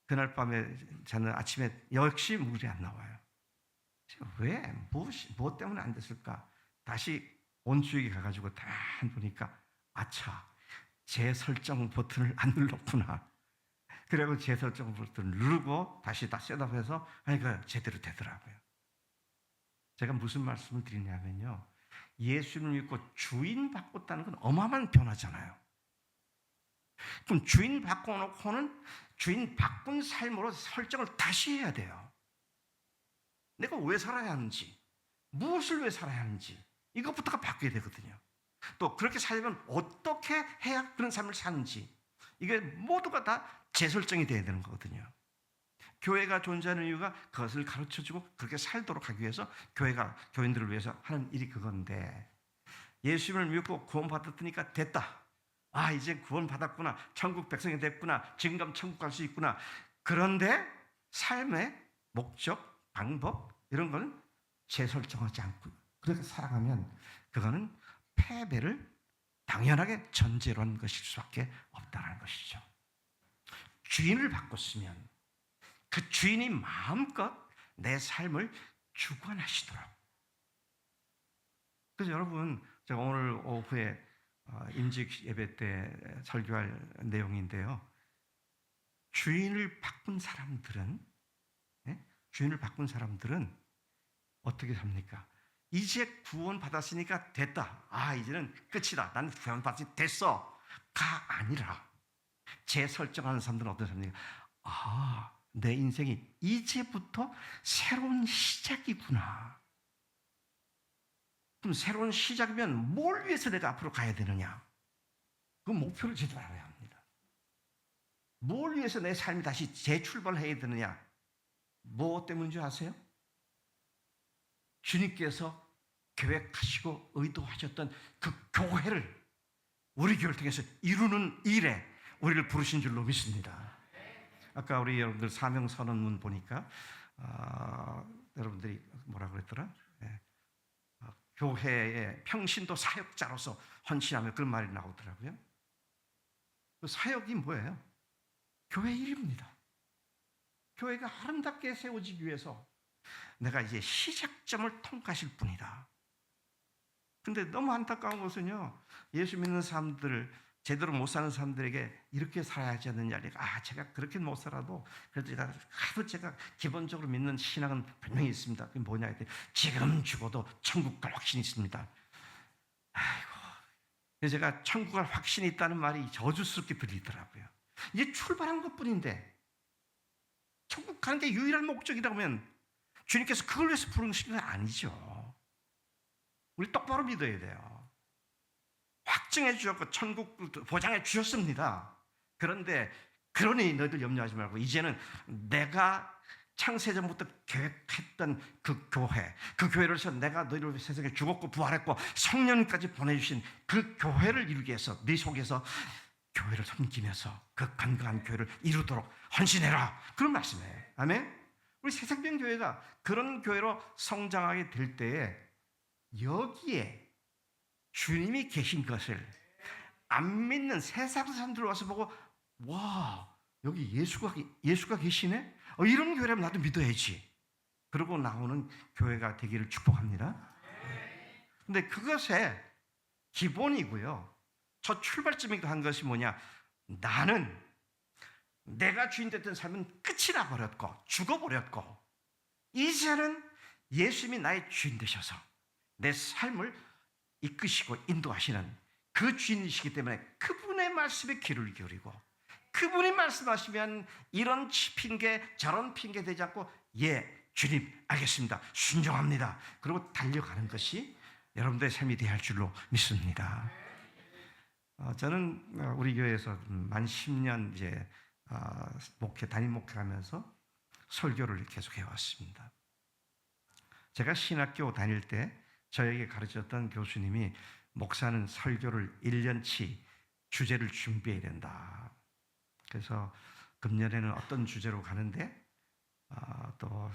그날 밤에 저는 아침에 역시 물이 안 나와요. 왜? 무엇 때문에 안 됐을까? 다시 온수기에 가가지고 다 보니까 아차, 재설정 버튼을 안 눌렀구나. 그리고 재설정 버튼을 누르고 다시 다 셋업해서 하니까 제대로 되더라고요. 제가 무슨 말씀을 드리냐면요, 예수님을 믿고 주인 바꿨다는 건 어마어마한 변화잖아요. 그럼 주인 바꿔놓고는 주인 바꾼 삶으로 설정을 다시 해야 돼요. 내가 왜 살아야 하는지, 무엇을 왜 살아야 하는지 이것부터가 바뀌어야 되거든요. 또 그렇게 살려면 어떻게 해야 그런 삶을 사는지 이게 모두가 다 재설정이 돼야 되는 거거든요. 교회가 존재하는 이유가 그것을 가르쳐주고 그렇게 살도록 하기 위해서 교회가 교인들을 위해서 하는 일이 그건데 예수님을 믿고 구원받았으니까 됐다. 아, 이제 구원받았구나. 천국 백성이 됐구나. 지금 가면 천국 갈 수 있구나. 그런데 삶의 목적, 방법 이런 거는 재설정하지 않고 그렇게 살아가면 그거는 패배를 당연하게 전제로 한 것일 수밖에 없다는 것이죠. 주인을 바꿨으면 그 주인이 마음껏 내 삶을 주관하시더라고요. 그래서 여러분, 제가 오늘 오후에 임직 예배 때 설교할 내용인데요. 주인을 바꾼 사람들은 어떻게 삽니까? 이제 구원 받았으니까 됐다. 아, 이제는 끝이다. 나는 구원 받았으니 됐어. 가 아니라 재설정하는 사람들은 어떤 사람입니까? 아, 내 인생이 이제부터 새로운 시작이구나. 그럼 새로운 시작이면 뭘 위해서 내가 앞으로 가야 되느냐? 그 목표를 제대로 알아야 합니다. 뭘 위해서 내 삶이 다시 재출발해야 되느냐? 뭐 때문인지 아세요? 주님께서 계획하시고 의도하셨던 그 교회를 우리 교회를 통해서 이루는 일에 우리를 부르신 줄로 믿습니다. 아까 우리 여러분들 사명선언문 보니까 여러분들이 뭐라 그랬더라? 교회의 평신도 사역자로서 헌신하며 그런 말이 나오더라고요. 그 사역이 뭐예요? 교회 일입니다. 교회가 아름답게 세워지기 위해서 내가 이제 시작점을 통과하실 뿐이다. 근데 너무 안타까운 것은요, 예수 믿는 사람들, 제대로 못 사는 사람들에게 이렇게 살아야 하지 않느냐. 제가 그렇게 못 살아도 그래도 제가 기본적으로 믿는 신앙은 분명히 있습니다. 그게 뭐냐 했더니 지금 죽어도 천국 갈 확신이 있습니다. 아이고, 그래서 제가 천국 갈 확신이 있다는 말이 저주스럽게 들리더라고요. 이제 출발한 것뿐인데 천국 가는 게 유일한 목적이라고 하면 주님께서 그걸 위해서 부르신 건 아니죠. 우리 똑바로 믿어야 돼요. 확증해 주셨고 천국 보장해 주셨습니다. 그런데 그러니 너희들 염려하지 말고 이제는 내가 창세전부터 계획했던 그 교회를 해서 내가 너희를 위해 세상에 죽었고 부활했고 성령까지 보내주신 그 교회를 이루기 위해서 네 속에서 교회를 섬기면서 그 건강한 교회를 이루도록 헌신해라. 그런 말씀이에요. 아멘? 우리 새생명교회가 그런 교회로 성장하게 될 때에 여기에 주님이 계신 것을 안 믿는 세상 사람들 와서 보고 와, 여기 예수가 계시네? 이런 교회라면 나도 믿어야지. 그러고 나오는 교회가 되기를 축복합니다. 근데 그것의 기본이고요. 저 출발점이기도 한 것이 뭐냐? 나는 내가 주인 됐던 삶은 끝이 나버렸고 죽어버렸고 이제는 예수님이 나의 주인 되셔서 내 삶을 이끄시고 인도하시는 그 주인이시기 때문에 그분의 말씀에 귀를 기울이고 그분이 말씀하시면 이런 핑계 저런 핑계 되지 않고 예 주님 알겠습니다 순종합니다 그리고 달려가는 것이 여러분들의 삶이 되어야 할 줄로 믿습니다. 저는 우리 교회에서 만 10년 이제 담임 목회하면서 설교를 계속 해왔습니다. 제가 신학교 다닐 때 저에게 가르쳤던 교수님이 목사는 설교를 1년치 주제를 준비해야 된다. 그래서 금년에는 어떤 주제로 가는데 또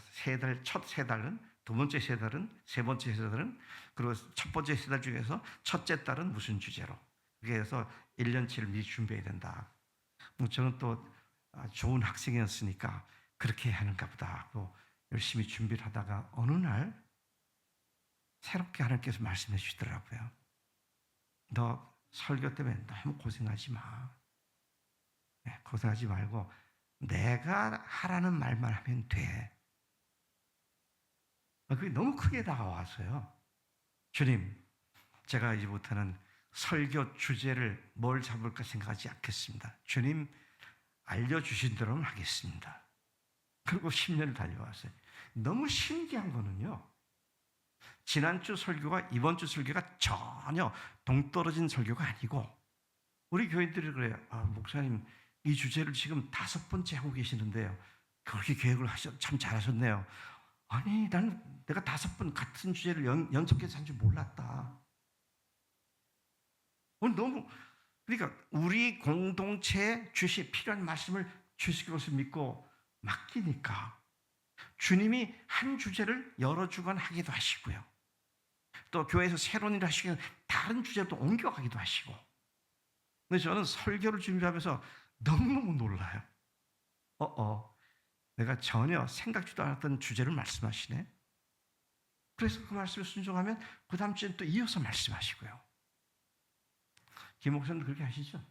첫 세 달은 두 번째 세 달은 세 번째 세 달은 그리고 첫 번째 세 달 중에서 첫째 달은 무슨 주제로 그래서 1년치를 미리 준비해야 된다. 저는 또 좋은 학생이었으니까 그렇게 해야 하는가 보다 하고 열심히 준비를 하다가 어느 날 새롭게 하나님께서 말씀해 주시더라고요. 너 설교 때문에 너무 고생하지 마. 고생하지 말고 내가 하라는 말만 하면 돼. 그게 너무 크게 다가와서요. 주님, 제가 이제부터는 설교 주제를 뭘 잡을까 생각하지 않겠습니다. 주님, 알려주신 대로는 하겠습니다. 그리고 10년을 달려왔어요. 너무 신기한 거는요. 지난주 설교가 이번 주 설교가 전혀 동떨어진 설교가 아니고 우리 교인들이 그래요. 목사님 이 주제를 지금 5번째 하고 계시는데요. 그렇게 계획을 참 잘하셨네요. 아니 나는 내가 5번 같은 주제를 연속해서 한 줄 몰랐다. 너무 그러니까 우리 공동체에 필요한 말씀을 주실 것을 믿고 맡기니까 주님이 한 주제를 여러 주간 하기도 하시고요. 또 교회에서 새로운 일을 하시면 다른 주제로 옮겨가기도 하시고. 근데 저는 설교를 준비하면서 너무너무 놀라요. 내가 전혀 생각지도 않았던 주제를 말씀하시네. 그래서 그 말씀을 순종하면 그 다음 주엔 또 이어서 말씀하시고요. 김 목사님 그렇게 하시죠?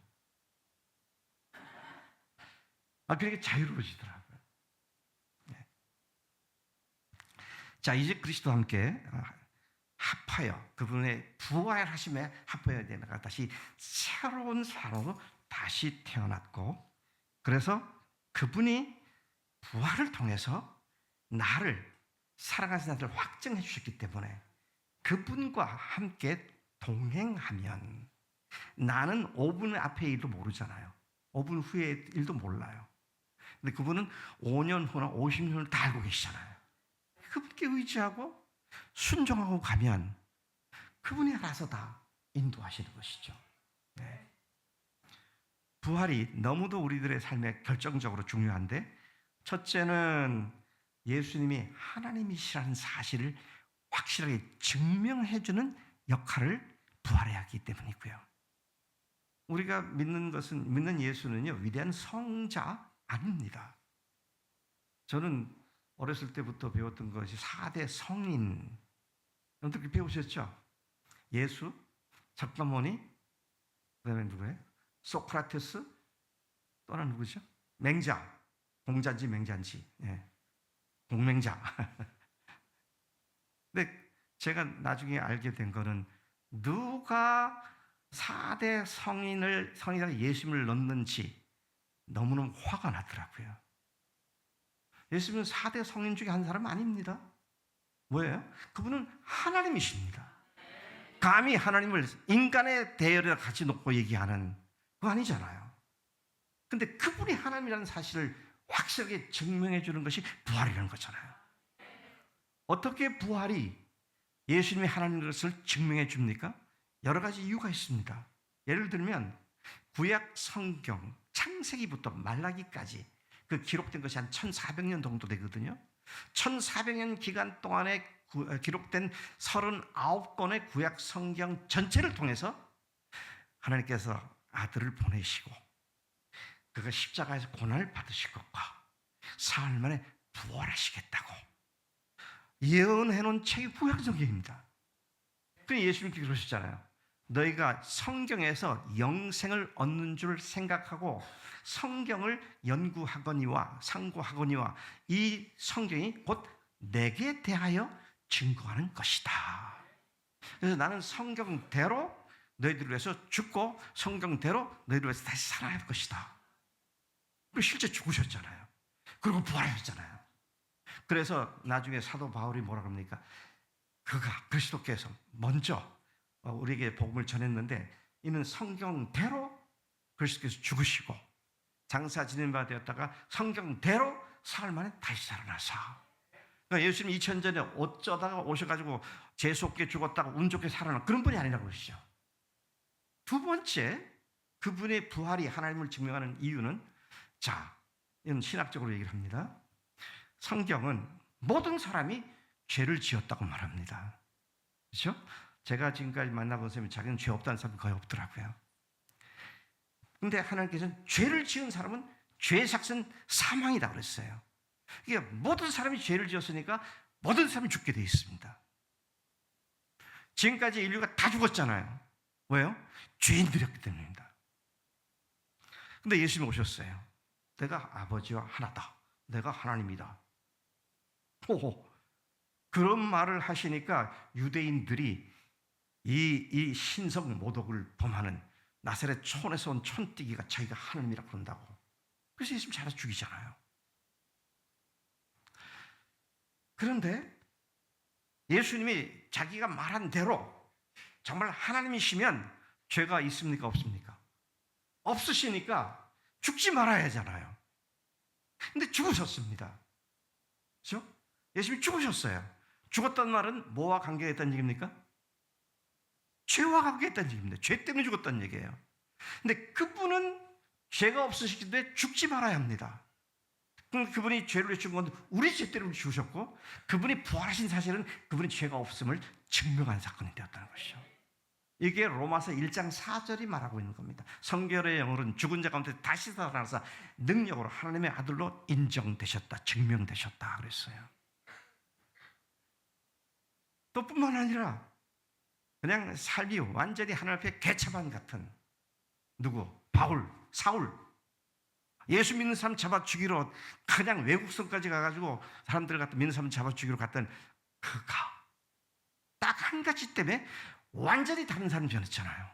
그렇게 자유로우시더라고요. 네. 자, 이제 그리스도와 함께 합하여 그분의 부활하심에 합하여 내가 다시 새로운 사람으로 다시 태어났고 그래서 그분이 부활을 통해서 나를 살아가신 나를 확증해 주셨기 때문에 그분과 함께 동행하면 나는 5분 앞의 일도 모르잖아요. 5분 후의 일도 몰라요. 근데 그분은 5년 후나 50년을 다 알고 계시잖아요. 그분께 의지하고 순종하고 가면 그분이 알아서 다 인도하시는 것이죠. 네. 부활이 너무도 우리들의 삶에 결정적으로 중요한데 첫째는 예수님이 하나님이시라는 사실을 확실하게 증명해주는 역할을 부활해야 하기 때문이고요. 우리가 믿는 예수는요, 위대한 성자 아닙니다. 저는 어렸을 때부터 배웠던 것이 4대 성인. 여러분들 배우셨죠? 예수, 작가모니, 그 다음에 누구예요? 소크라테스, 또 하나 누구죠? 맹자, 공자인지 맹자인지, 공맹자. 근데 제가 나중에 알게 된 거는 누가 4대 성인이라고 예수님을 넣는지 너무너무 화가 나더라고요. 예수님은 4대 성인 중에 한 사람 아닙니다. 뭐예요? 그분은 하나님이십니다. 감히 하나님을 인간의 대열에 같이 놓고 얘기하는 그거 아니잖아요. 근데 그분이 하나님이라는 사실을 확실하게 증명해 주는 것이 부활이라는 거잖아요. 어떻게 부활이 예수님이 하나님인 것을 증명해 줍니까? 여러 가지 이유가 있습니다. 예를 들면 구약 성경 창세기부터 말라기까지 그 기록된 것이 한 1400년 정도 되거든요. 1400년 기간 동안에 기록된 39권의 구약 성경 전체를 통해서 하나님께서 아들을 보내시고 그가 십자가에서 고난을 받으실 것과 사흘 만에 부활하시겠다고 예언해 놓은 책이 구약 성경입니다. 그 예수님께서 그러셨잖아요. 너희가 성경에서 영생을 얻는 줄 생각하고 성경을 연구하거니와 상고하거니와 이 성경이 곧 내게 대하여 증거하는 것이다. 그래서 나는 성경대로 너희들을 위해서 죽고 성경대로 너희들을 위해서 다시 살아야 할 것이다. 그리고 실제 죽으셨잖아요. 그리고 부활하셨잖아요. 그래서 나중에 사도 바울이 뭐라고 합니까? 그가 그리스도께서 먼저 우리에게 복음을 전했는데 이는 성경대로 그리스도께서 죽으시고 장사 지낸 바 되었다가 성경대로 사흘 만에 다시 살아나사. 그러니까 예수님 2000년 전에 어쩌다가 오셔가지고 재수없게 죽었다가 운 좋게 살아난 그런 분이 아니라고 그러시죠. 두 번째, 그분의 부활이 하나님을 증명하는 이유는, 자, 이건 신학적으로 얘기를 합니다. 성경은 모든 사람이 죄를 지었다고 말합니다. 그렇죠? 제가 지금까지 만나본 사람이 자기는 죄 없다는 사람이 거의 없더라고요. 근데 하나님께서는 죄를 지은 사람은 죄의 삭은 사망이다 그랬어요. 이게 모든 사람이 죄를 지었으니까 모든 사람이 죽게 돼 있습니다. 지금까지 인류가 다 죽었잖아요. 왜요? 죄인들이었기 때문입니다. 근데 예수님이 오셨어요. 내가 아버지와 하나다. 내가 하나님이다. 호호. 그런 말을 하시니까 유대인들이 이 신성 모독을 범하는 나사렛 촌에서 온 촌뜨기가 자기가 하나님이라 그런다고. 그래서 예수님 잡아 죽이잖아요. 그런데 예수님이 자기가 말한 대로 정말 하나님이시면 죄가 있습니까? 없습니까? 없으시니까 죽지 말아야 하잖아요. 근데 죽으셨습니다. 그렇죠? 예수님이 죽으셨어요. 죽었다는 말은 뭐와 관계가 있다는 얘기입니까? 죄와 관계가 있다는 얘기입니다. 죄 때문에 죽었다는 얘기예요. 근데 그분은 죄가 없으시기 때문에 죽지 말아야 합니다. 그분이 죄를 죽은 건 우리 죄 때문에 죽으셨고 그분이 부활하신 사실은 그분이 죄가 없음을 증명한 사건이 되었다는 것이죠. 이게 로마서 1장 4절이 말하고 있는 겁니다. 성결의 영으로는 죽은 자 가운데 다시 살아나서 능력으로 하나님의 아들로 인정되셨다, 증명되셨다 그랬어요. 또 뿐만 아니라 그냥 삶이 완전히 하나님 앞에 개차반 같은 누구? 바울, 사울. 예수 믿는 사람 잡아 죽이러 그냥 외국성까지 가가지고 사람들 갖다 믿는 사람 잡아 죽이러 갔던 그가 딱 한 가지 때문에 완전히 다른 사람이 변했잖아요.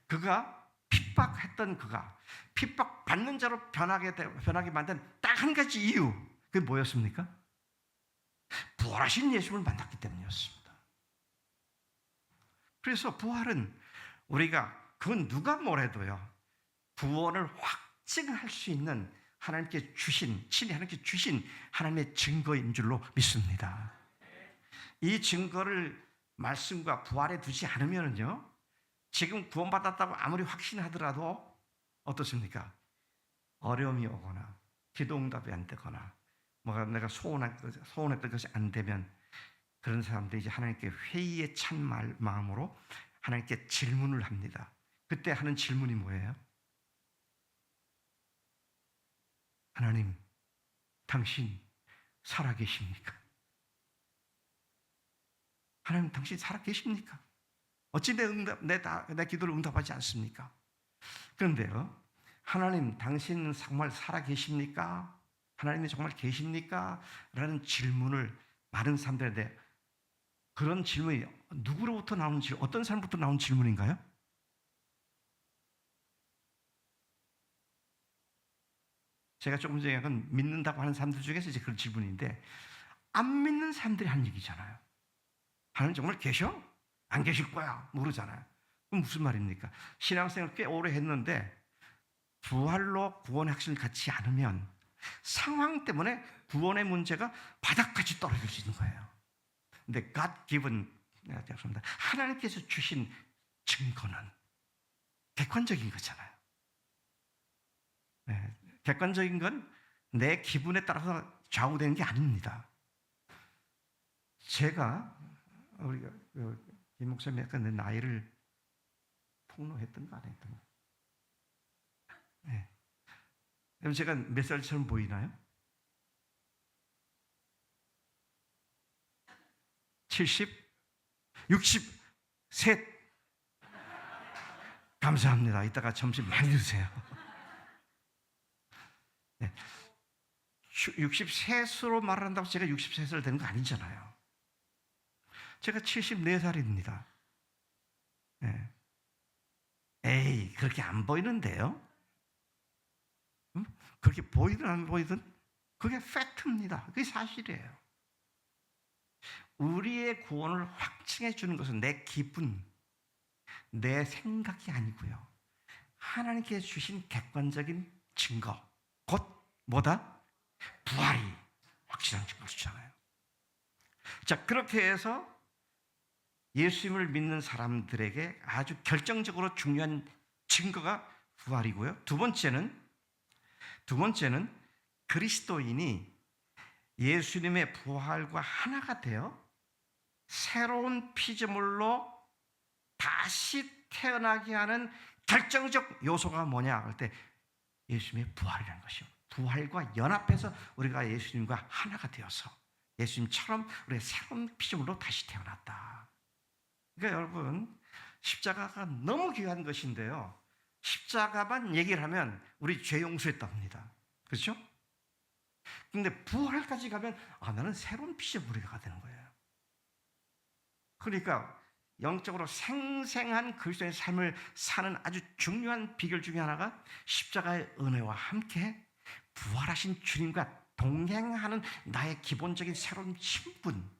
그가 핍박했던 그가 핍박받는 자로 변하게 만든 딱 한 가지 이유, 그게 뭐였습니까? 부활하신 예수를 만났기 때문이었습니다. 그래서 부활은 우리가 그건 누가 뭐래도요 구원을 확증할 수 있는 하나님께 주신, 친히 하나님께 주신 하나님의 증거인 줄로 믿습니다. 이 증거를 말씀과 부활에 두지 않으면요 지금 구원받았다고 아무리 확신하더라도 어떻습니까? 어려움이 오거나 기도응답이 안 되거나 뭐가 내가 소원했던 것이 안 되면 그런 사람들이 이제 하나님께 회의에 찬 마음으로 하나님께 질문을 합니다. 그때 하는 질문이 뭐예요? 하나님, 당신 살아계십니까? 하나님, 당신 살아계십니까? 어찌 내 기도를 응답하지 않습니까? 그런데요, 하나님, 당신 정말 살아계십니까? 하나님이 정말 계십니까? 라는 질문을 많은 사람들한테, 그런 질문이 누구로부터 나오는 질문, 어떤 사람부터 나온 질문인가요? 제가 조금 전에 약간 믿는다고 하는 사람들 중에서 이제 그런 질문인데, 안 믿는 사람들이 한 얘기잖아요. 하나님 정말 계셔? 안 계실 거야. 모르잖아요. 그럼 무슨 말입니까? 신앙생활 꽤 오래 했는데 부활로 구원의 확신을 갖지 않으면 상황 때문에 구원의 문제가 바닥까지 떨어질 수 있는 거예요. 근데 God given, 죄송합니다. 하나님께서 주신 증거는 객관적인 거잖아요. 네, 객관적인 건 내 기분에 따라서 좌우되는 게 아닙니다. 제가 우리가 김 목사님 약간 내 나이를 폭로했던 거 안 했던 거? 네. 여러분 제가 몇 살처럼 보이나요? 70? 63? 감사합니다. 이따가 점심 많이 드세요. 네. 63세로 말한다고 제가 63살 되는 거 아니잖아요. 제가 74살입니다. 네. 에이, 그렇게 안 보이는데요? 그렇게 보이든 안 보이든 그게 팩트입니다. 그게 사실이에요. 우리의 구원을 확증해 주는 것은 내 기분, 내 생각이 아니고요. 하나님께서 주신 객관적인 증거, 곧 뭐다? 부활이 확실한 증거잖아요. 자, 그렇게 해서 예수님을 믿는 사람들에게 아주 결정적으로 중요한 증거가 부활이고요. 두 번째는 그리스도인이 예수님의 부활과 하나가 되어 새로운 피조물로 다시 태어나게 하는 결정적 요소가 뭐냐 할 때 예수님의 부활이라는 것이요. 부활과 연합해서 우리가 예수님과 하나가 되어서 예수님처럼 우리가 새로운 피조물로 다시 태어났다. 그러니까 여러분, 십자가가 너무 귀한 것인데요. 십자가만 얘기를 하면 우리 죄 용서했다고 합니다. 그렇죠? 근데 부활까지 가면 나는 새로운 피조물이가 되는 거예요. 그러니까 영적으로 생생한 그리스도의 삶을 사는 아주 중요한 비결 중에 하나가 십자가의 은혜와 함께 부활하신 주님과 동행하는 나의 기본적인 새로운 신분,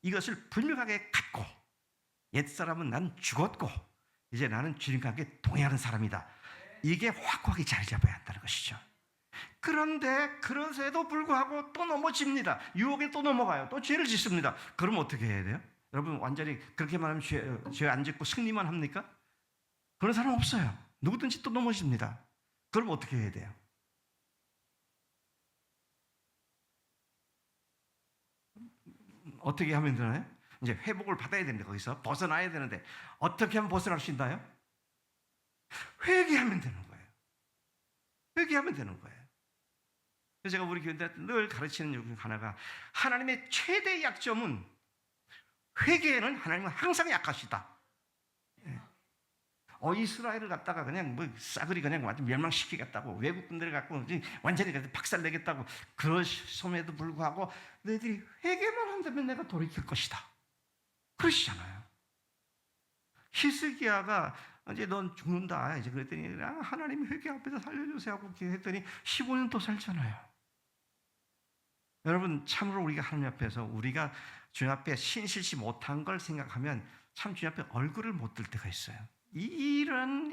이것을 분명하게 갖고 옛사람은 난 죽었고 이제 나는 주님과 함께 동행하는 사람이다. 이게 확고하게 자리 잡아야 한다는 것이죠. 그런데 그런데도 불구하고 또 넘어집니다. 유혹에 또 넘어가요. 또 죄를 짓습니다. 그럼 어떻게 해야 돼요? 여러분 완전히 그렇게만 하면 죄 안 짓고 승리만 합니까? 그런 사람 없어요. 누구든지 또 넘어집니다. 그럼 어떻게 해야 돼요? 어떻게 하면 되나요? 이제 회복을 받아야 되는데 거기서 벗어나야 되는데 어떻게 하면 벗어날 수 있나요? 회개하면 되는 거예요. 회개하면 되는 거예요. 그래서 제가 우리 교회한테 늘 가르치는 중 하나가 하나님의 최대 약점은 회개에는 하나님은 항상 약하시다. 이스라엘을 갖다가 그냥 싸그리 그냥 완전 멸망시키겠다고 외국 분들을 갖고 완전히 박살내겠다고 그러심에도 불구하고 너희들이 회개만 한다면 내가 돌이킬 것이다. 그러시잖아요. 히스기야가 이제 넌 죽는다. 이제 그랬더니 하나님 회개 앞에서 살려주세요 하고 했더니 15년 또 살잖아요. 여러분 참으로 우리가 하나님 앞에서 우리가 주님 앞에 신실치 못한 걸 생각하면 참 주님 앞에 얼굴을 못 들 때가 있어요. 이런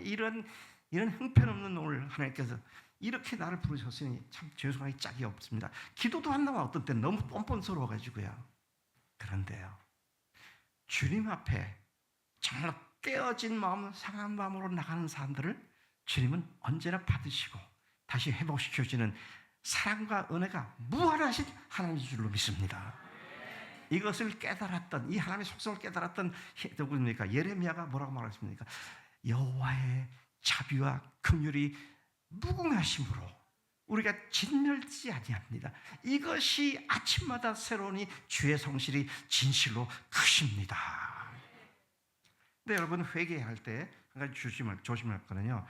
형편없는 오늘 하나님께서 이렇게 나를 부르셨으니 참 죄송하기 짝이 없습니다. 기도도 안 나와. 어떤 때는 너무 뻔뻔스러워가지고요. 그런데요, 주님 앞에 정말로 깨어진 마음, 상한 마음으로 나가는 사람들을 주님은 언제나 받으시고 다시 회복시켜주는 사랑과 은혜가 무한하신 하나님인 줄로 믿습니다. 이것을 깨달았던, 이 하나님의 속성을 깨달았던 누구입니까? 예레미야가 뭐라고 말했습니까? 여호와의 자비와 긍휼이 무궁하심으로 우리가 진멸지 아니합니다. 이것이 아침마다 새로우니 주의 성실이 진실로 크십니다. 근데 여러분 회개할 때 한 가지 조심할 거는요.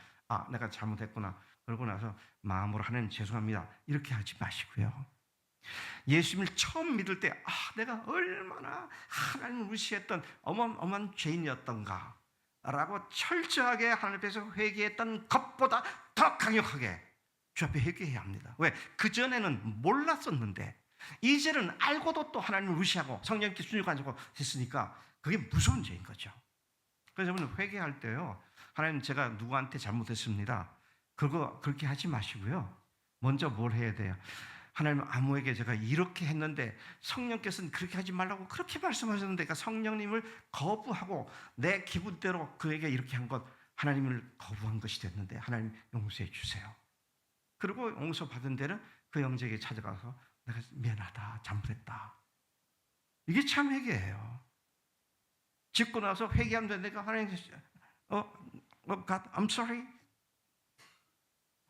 내가 잘못했구나. 그러고 나서 마음으로 하나님 죄송합니다. 이렇게 하지 마시고요. 예수님을 처음 믿을 때 내가 얼마나 하나님을 무시했던 어마어마한 죄인이었던가 라고 철저하게 하나님 앞에서 회개했던 것보다 더 강력하게 주 앞에 회개해야 합니다. 왜? 그전에는 몰랐었는데 이제는 알고도 또 하나님을 무시하고 성령께 순종하지 않고 했으니까 그게 무서운 죄인 거죠. 그래서 여러분 회개할 때요, 하나님 제가 누구한테 잘못했습니다. 그렇게 하지 마시고요. 먼저 뭘 해야 돼요? 하나님 아무에게 제가 이렇게 했는데 성령께서는 그렇게 하지 말라고 그렇게 말씀하셨는데, 그러니까 성령님을 거부하고 내 기분대로 그에게 이렇게 한 것, 하나님을 거부한 것이 됐는데 하나님 용서해 주세요. 그리고 용서받은 데는 그 형제에게 찾아가서 내가 미안하다, 잘못했다. 이게 참 회개예요. 짓고 나서 회개하면 내가 하나님 God, I'm sorry.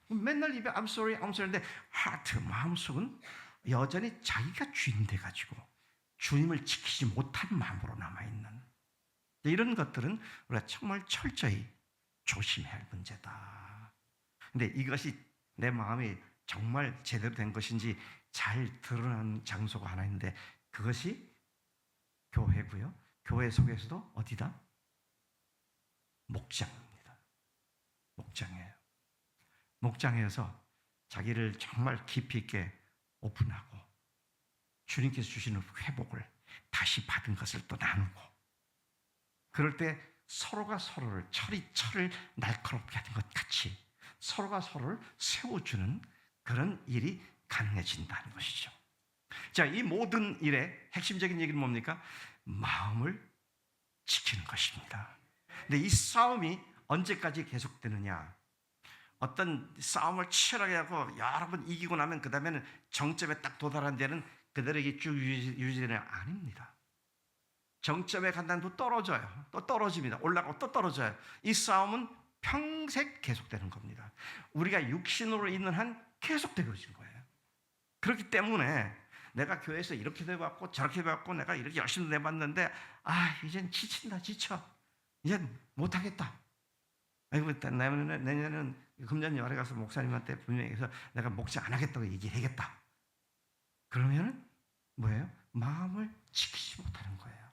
맨날 입에 I'm sorry, I'm sorry인데 하트, 마음속은 여전히 자기가 주인 돼가지고 주님을 지키지 못한 마음으로 남아있는 이런 것들은 우리가 정말 철저히 조심해야 할 문제다. 근데 이것이 내 마음이 정말 제대로 된 것인지 잘 드러난 장소가 하나 있는데 그것이 교회고요. 교회 속에서도 어디다? 목장입니다. 목장이에요. 목장에서 자기를 정말 깊이 있게 오픈하고 주님께서 주시는 회복을 다시 받은 것을 또 나누고 그럴 때 서로가 서로를 철이 철을 날카롭게 하는 것 같이 서로가 서로를 세워주는 그런 일이 가능해진다는 것이죠. 자, 이 모든 일의 핵심적인 얘기는 뭡니까? 마음을 지키는 것입니다. 근데 이 싸움이 언제까지 계속되느냐? 어떤 싸움을 치열하게 하고 여러 번 이기고 나면 그 다음에는 정점에 딱 도달한 데는 그대로 이게 쭉 유지되는 아닙니다. 정점에 간다는 또 떨어져요. 또 떨어집니다. 올라가고 또 떨어져요. 이 싸움은 평생 계속되는 겁니다. 우리가 육신으로 있는 한 계속되어진 거예요. 그렇기 때문에 내가 교회에서 이렇게 돼봤고 저렇게 돼봤고 내가 이렇게 열심히 내봤는데 이젠 지친다 지쳐. 이젠 못하겠다. 아이고 내년에는 금년 열에 가서 목사님한테 분명히 해서 내가 목사 안 하겠다고 얘기해야겠다. 그러면은 뭐예요? 마음을 지키지 못하는 거예요.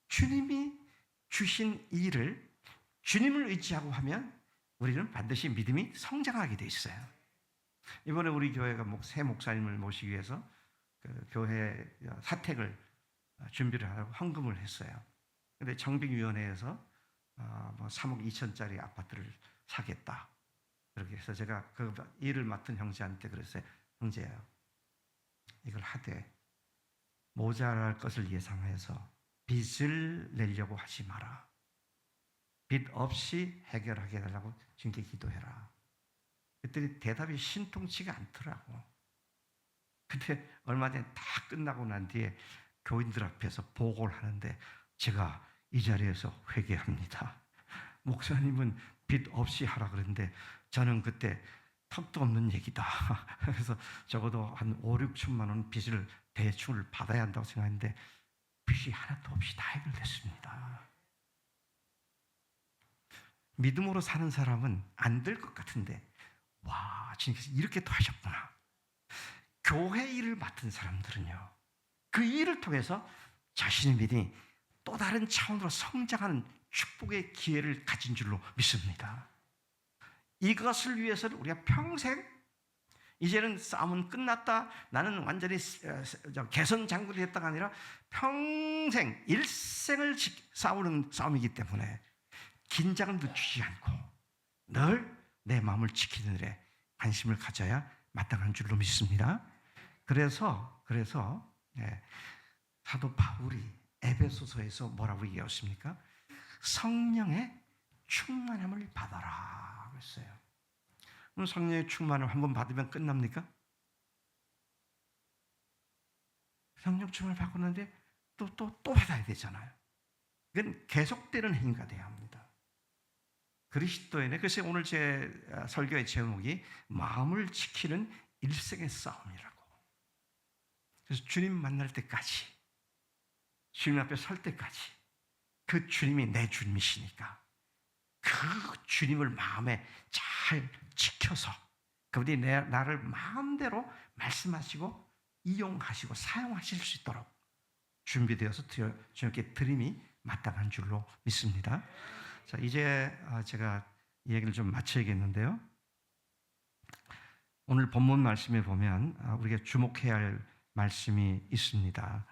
주님이 주신 일을 주님을 의지하고 하면 우리는 반드시 믿음이 성장하게 돼 있어요. 이번에 우리 교회가 새 목사님을 모시기 위해서 그 교회 사택을 준비를 하라고 헌금을 했어요. 근데 정비위원회에서 3억 2천짜리 아파트를 사겠다. 그렇게 해서 제가 그 일을 맡은 형제한테 그랬어요. 형제야, 이걸 하되 모자랄 것을 예상해서 빚을 내려고 하지 마라. 빚 없이 해결하게 해달라고 주님께 기도해라. 그랬더니 대답이 신통치가 않더라고. 근데 얼마 전에 다 끝나고 난 뒤에 교인들 앞에서 보고를 하는데 제가 이 자리에서 회개합니다. 목사님은 빚 없이 하라 그랬는데 저는 그때 턱도 없는 얘기다. 그래서 적어도 한 5, 6천만 원 빚을 대출을 받아야 한다고 생각했는데 빚이 하나도 없이 다 해결됐습니다. 믿음으로 사는 사람은 안 될 것 같은데 와, 주님께서 이렇게 또 하셨구나. 교회 일을 맡은 사람들은요, 그 일을 통해서 자신의 믿음이 또 다른 차원으로 성장하는 축복의 기회를 가진 줄로 믿습니다. 이것을 위해서는 우리가 평생 이제는 싸움은 끝났다, 나는 완전히 개선 장군이 됐다가 아니라 평생 일생을 싸우는 싸움이기 때문에 긴장을 늦추지 않고 늘 내 마음을 지키는 일에 관심을 가져야 마땅한 줄로 믿습니다. 그래서 사도 바울이 에베소서에서 뭐라고 얘기했습니까? 성령의 충만함을 받아라 그랬어요. 그럼 성령의 충만을 한번 받으면 끝납니까? 성령 충만을 받았는데 또 받아야 되잖아요. 이건 계속되는 행위가 돼야 합니다. 그리스도인의, 그래서 오늘 제 설교의 제목이 마음을 지키는 일생의 싸움이라고. 그래서 주님 만날 때까지, 주님 앞에 설 때까지 그 주님이 내 주님이시니까 그 주님을 마음에 잘 지켜서 그분이 나를 마음대로 말씀하시고 이용하시고 사용하실 수 있도록 준비되어서 주님께 드림이 마땅한 줄로 믿습니다. 자, 이제 제가 이 얘기를 좀 마쳐야겠는데요. 오늘 본문 말씀에 보면 우리가 주목해야 할 말씀이 있습니다.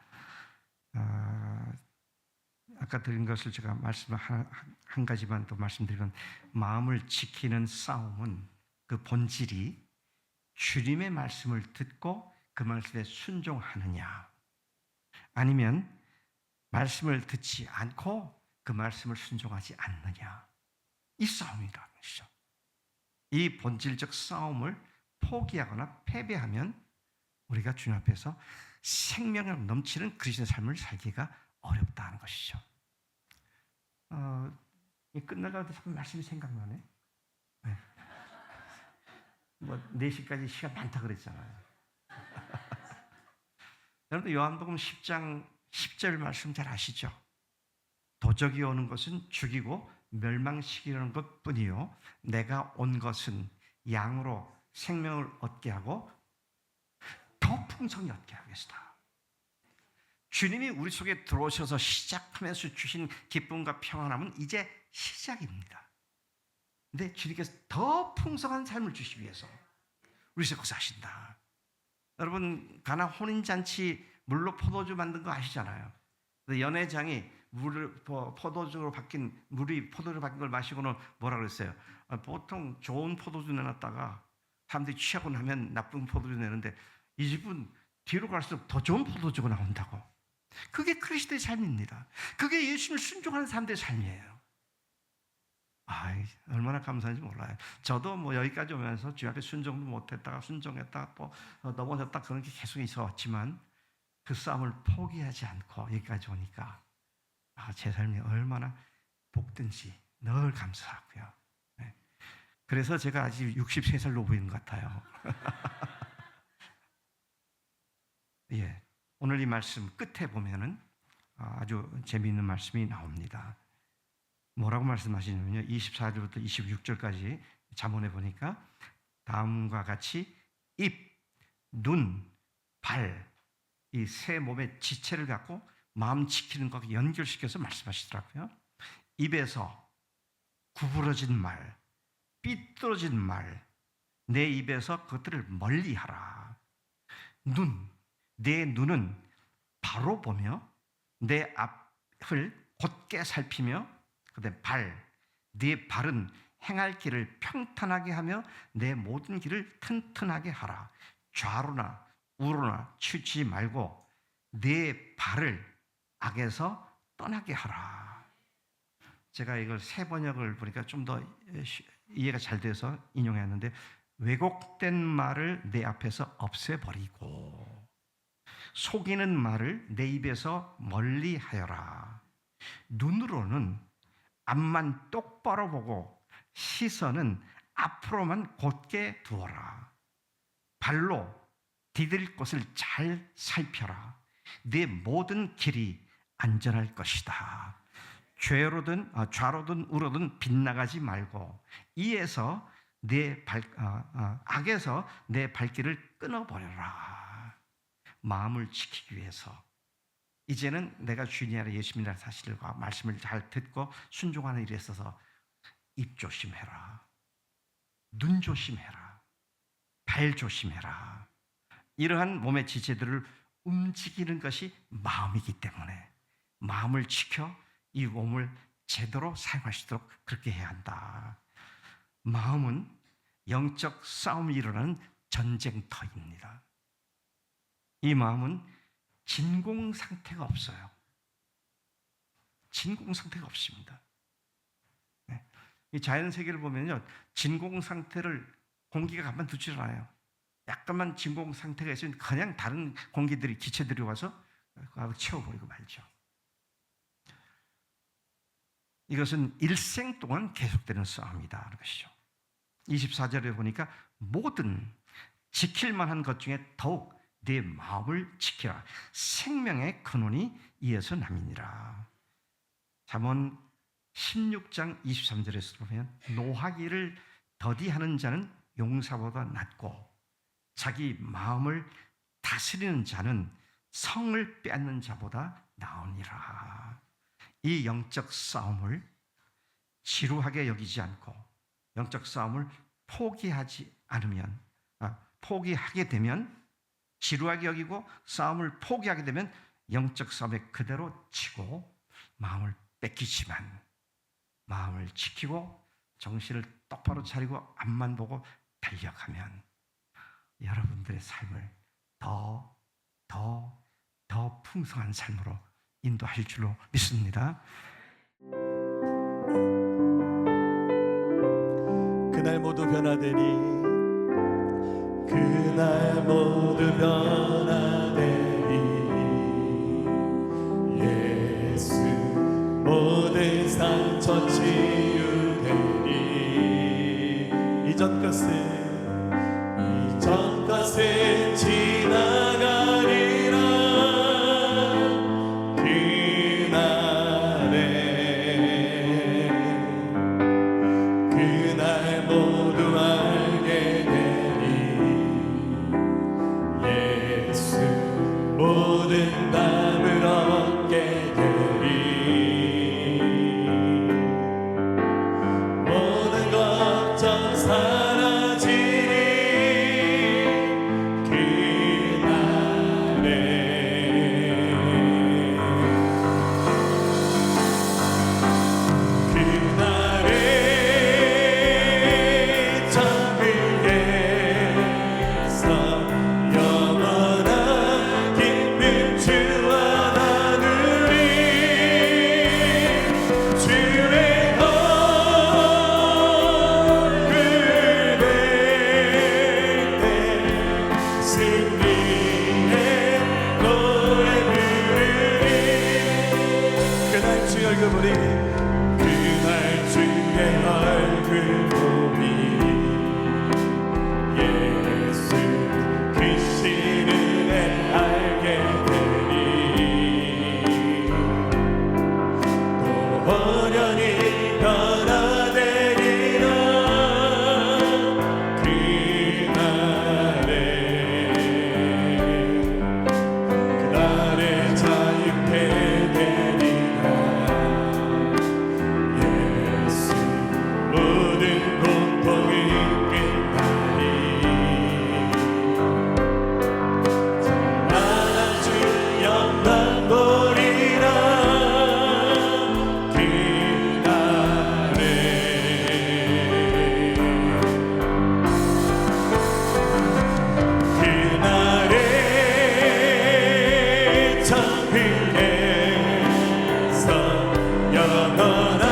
아까 드린 것을 제가 말씀 한 가지만 또 말씀드리면, 마음을 지키는 싸움은 그 본질이 주님의 말씀을 듣고 그 말씀에 순종하느냐, 아니면 말씀을 듣지 않고 그 말씀을 순종하지 않느냐, 이 싸움이라는 것이죠. 이 본질적 싸움을 포기하거나 패배하면 우리가 주님 앞에서 생명력 넘치는 그리스도의 삶을 살기가 어렵다는 것이죠. 끝나가다 자꾸 말씀이 생각나네. 네. 뭐 4시까지 시간 많다 그랬잖아요. 여러분들 요한복음 10장 10절 말씀 잘 아시죠? 도적이 오는 것은 죽이고 멸망시키려는 것뿐이요 내가 온 것은 양으로 생명을 얻게 하고 더 풍성히 얻게 하겠다. 주님이 우리 속에 들어오셔서 시작하면서 주신 기쁨과 평안함은 이제 시작입니다. 근데 주님께서 더 풍성한 삶을 주시기 위해서 우리 속에 사신다. 여러분 가나 혼인잔치 물로 포도주 만든 거 아시잖아요. 연회장이 포도주로 바뀐 걸 마시고는 뭐라 그랬어요? 보통 좋은 포도주 내놨다가 사람들이 취하고 나면 나쁜 포도주 내는데 이 집은 뒤로 갈수록 더 좋은 포도주가 나온다고. 그게 그리스도의 삶입니다. 그게 예수님을 순종하는 사람들의 삶이에요. 얼마나 감사한지 몰라요. 저도 뭐 여기까지 오면서 주님 앞에 순종도 못했다가 순종했다가 또 넘어졌다 그런 게 계속 있어왔지만 그 싸움을 포기하지 않고 여기까지 오니까 제 삶이 얼마나 복된지 늘 감사하고요. 네. 그래서 제가 아직 63살로 보이는 것 같아요. 예, 오늘 이 말씀 끝에 보면은 아주 재미있는 말씀이 나옵니다. 뭐라고 말씀하시냐면요, 24절부터 26절까지 잠언에 보니까 다음과 같이 입, 눈, 발, 이 세 몸의 지체를 갖고 마음 지키는 것과 연결시켜서 말씀하시더라고요. 입에서 구부러진 말, 삐뚤어진 말, 내 입에서 그것들을 멀리하라. 내 눈은 바로 보며 내 앞을 곧게 살피며, 그다음에 네 발은 행할 길을 평탄하게 하며 내 모든 길을 튼튼하게 하라. 좌로나 우로나 치우치지 말고 내 발을 악에서 떠나게 하라. 제가 이걸 새 번역을 보니까 좀 더 이해가 잘 돼서 인용했는데, 왜곡된 말을 내 앞에서 없애버리고 속이는 말을 내 입에서 멀리하여라. 눈으로는 앞만 똑바로 보고 시선은 앞으로만 곧게 두어라. 발로 디딜 곳을 잘 살펴라. 내 모든 길이 안전할 것이다. 좌로든 우로든 빗나가지 말고 악에서 내 발길을 끊어버려라. 마음을 지키기 위해서 이제는 내가 주인이 아니라 예수님이라는 사실과 말씀을 잘 듣고 순종하는 일에 있어서 입 조심해라, 눈 조심해라, 발 조심해라. 이러한 몸의 지체들을 움직이는 것이 마음이기 때문에 마음을 지켜 이 몸을 제대로 사용할 수 있도록 그렇게 해야 한다. 마음은 영적 싸움이 일어나는 전쟁터입니다. 이 마음은 진공 상태가 없어요. 진공 상태가 없습니다. 네. 이 자연 세계를 보면요, 진공 상태를 공기가 가만 두지 않아요. 약간만 진공 상태가 있으면 그냥 다른 공기들이, 기체들이 와서 채워버리고 말죠. 이것은 일생 동안 계속되는 싸움이다. 것이죠. 24절에 보니까 모든 지킬 만한 것 중에 더욱 내 마음을 지키라. 생명의 근원이 이에서 남이니라. 잠언 16장 23절에서 보면 노하기를 더디하는 자는 용사보다 낫고 자기 마음을 다스리는 자는 성을 빼앗는 자보다 나으니라. 이 영적 싸움을 지루하게 여기지 않고 영적 싸움을 포기하게 되면, 지루하게 여기고 싸움을 포기하게 되면 영적 싸움에 그대로 치고 마음을 뺏기지만, 마음을 지키고 정신을 똑바로 차리고 앞만 보고 달려가면 여러분들의 삶을 더 풍성한 삶으로 인도할 줄로 믿습니다. 그날 모두 변화되니, 그날 모두 변화되니, 예수 모든 상처 치유되니, 이전 것을 얼굴 보니 그날 주의 얼굴 보니 예수 그리스도를 알게 되니 또 호련히 변화되리라 그날에 자유케 되리라 예수 모든 고통이 끝나리 찬란한 주 영광 보리라 그날에 천국에서 영원한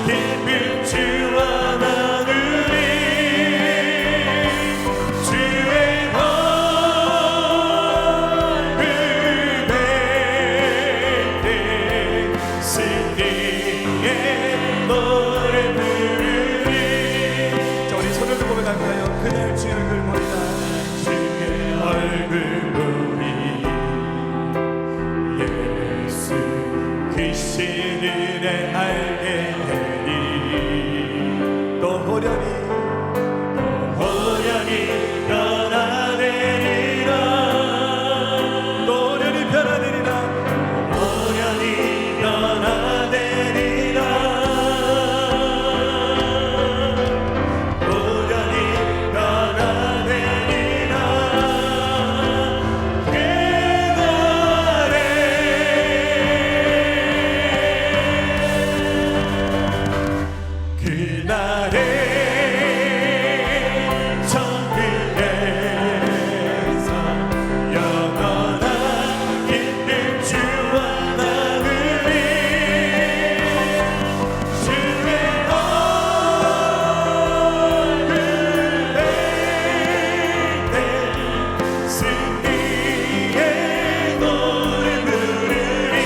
기쁨 주와 나누리 주의 얼굴 뵐때 승리의 노래 부르리. 자, 우리 손을 들고 갈까요? 그날 주의 얼굴 보리라 주의 얼굴 보리 예수 그리스도를 알게 되리 또 호련히 변화되리라 또 호련히 변화되리라 호련히 변화되리라 호련히 변화되리라 그날에 천국에서 영원한 기쁨 주와 나누리 주의 얼굴 뵐때 승리의 노래 부르리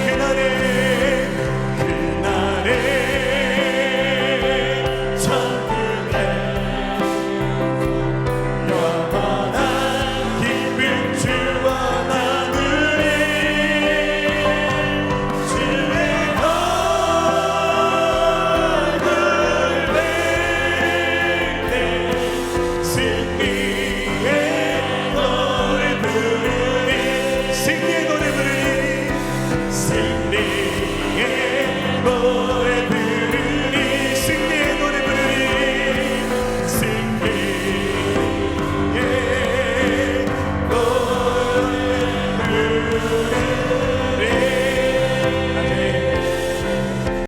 그날에 천국에 영원한 기쁨 주와 나누리 주의 얼굴 뵐때 승리의 노래 부르리 승리의 노래 부르리 승리의 노래 부르리 승리의 노래 부르리 승리의 노래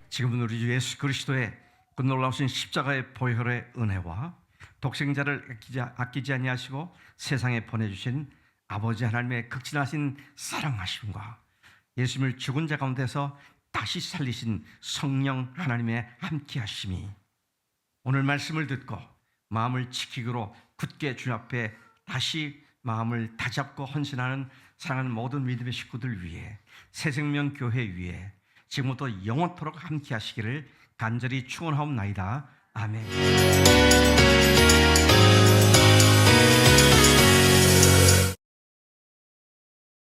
지금은 우리 주 예수 그리스도의 그 놀라우신 십자가의 보혈의 은혜와 독생자를 아끼지 아니하시고 세상에 보내주신 아버지 하나님의 극진하신 사랑하심과 예수님을 죽은 자 가운데서 다시 살리신 성령 하나님의 함께하심이 오늘 말씀을 듣고 마음을 지키기로 굳게 주 앞에 다시 마음을 다잡고 헌신하는 사랑하는 모든 믿음의 식구들 위해 새생명 교회 위에 지금부터 영원토록 함께하시기를 간절히 축원하옵나이다. 아멘.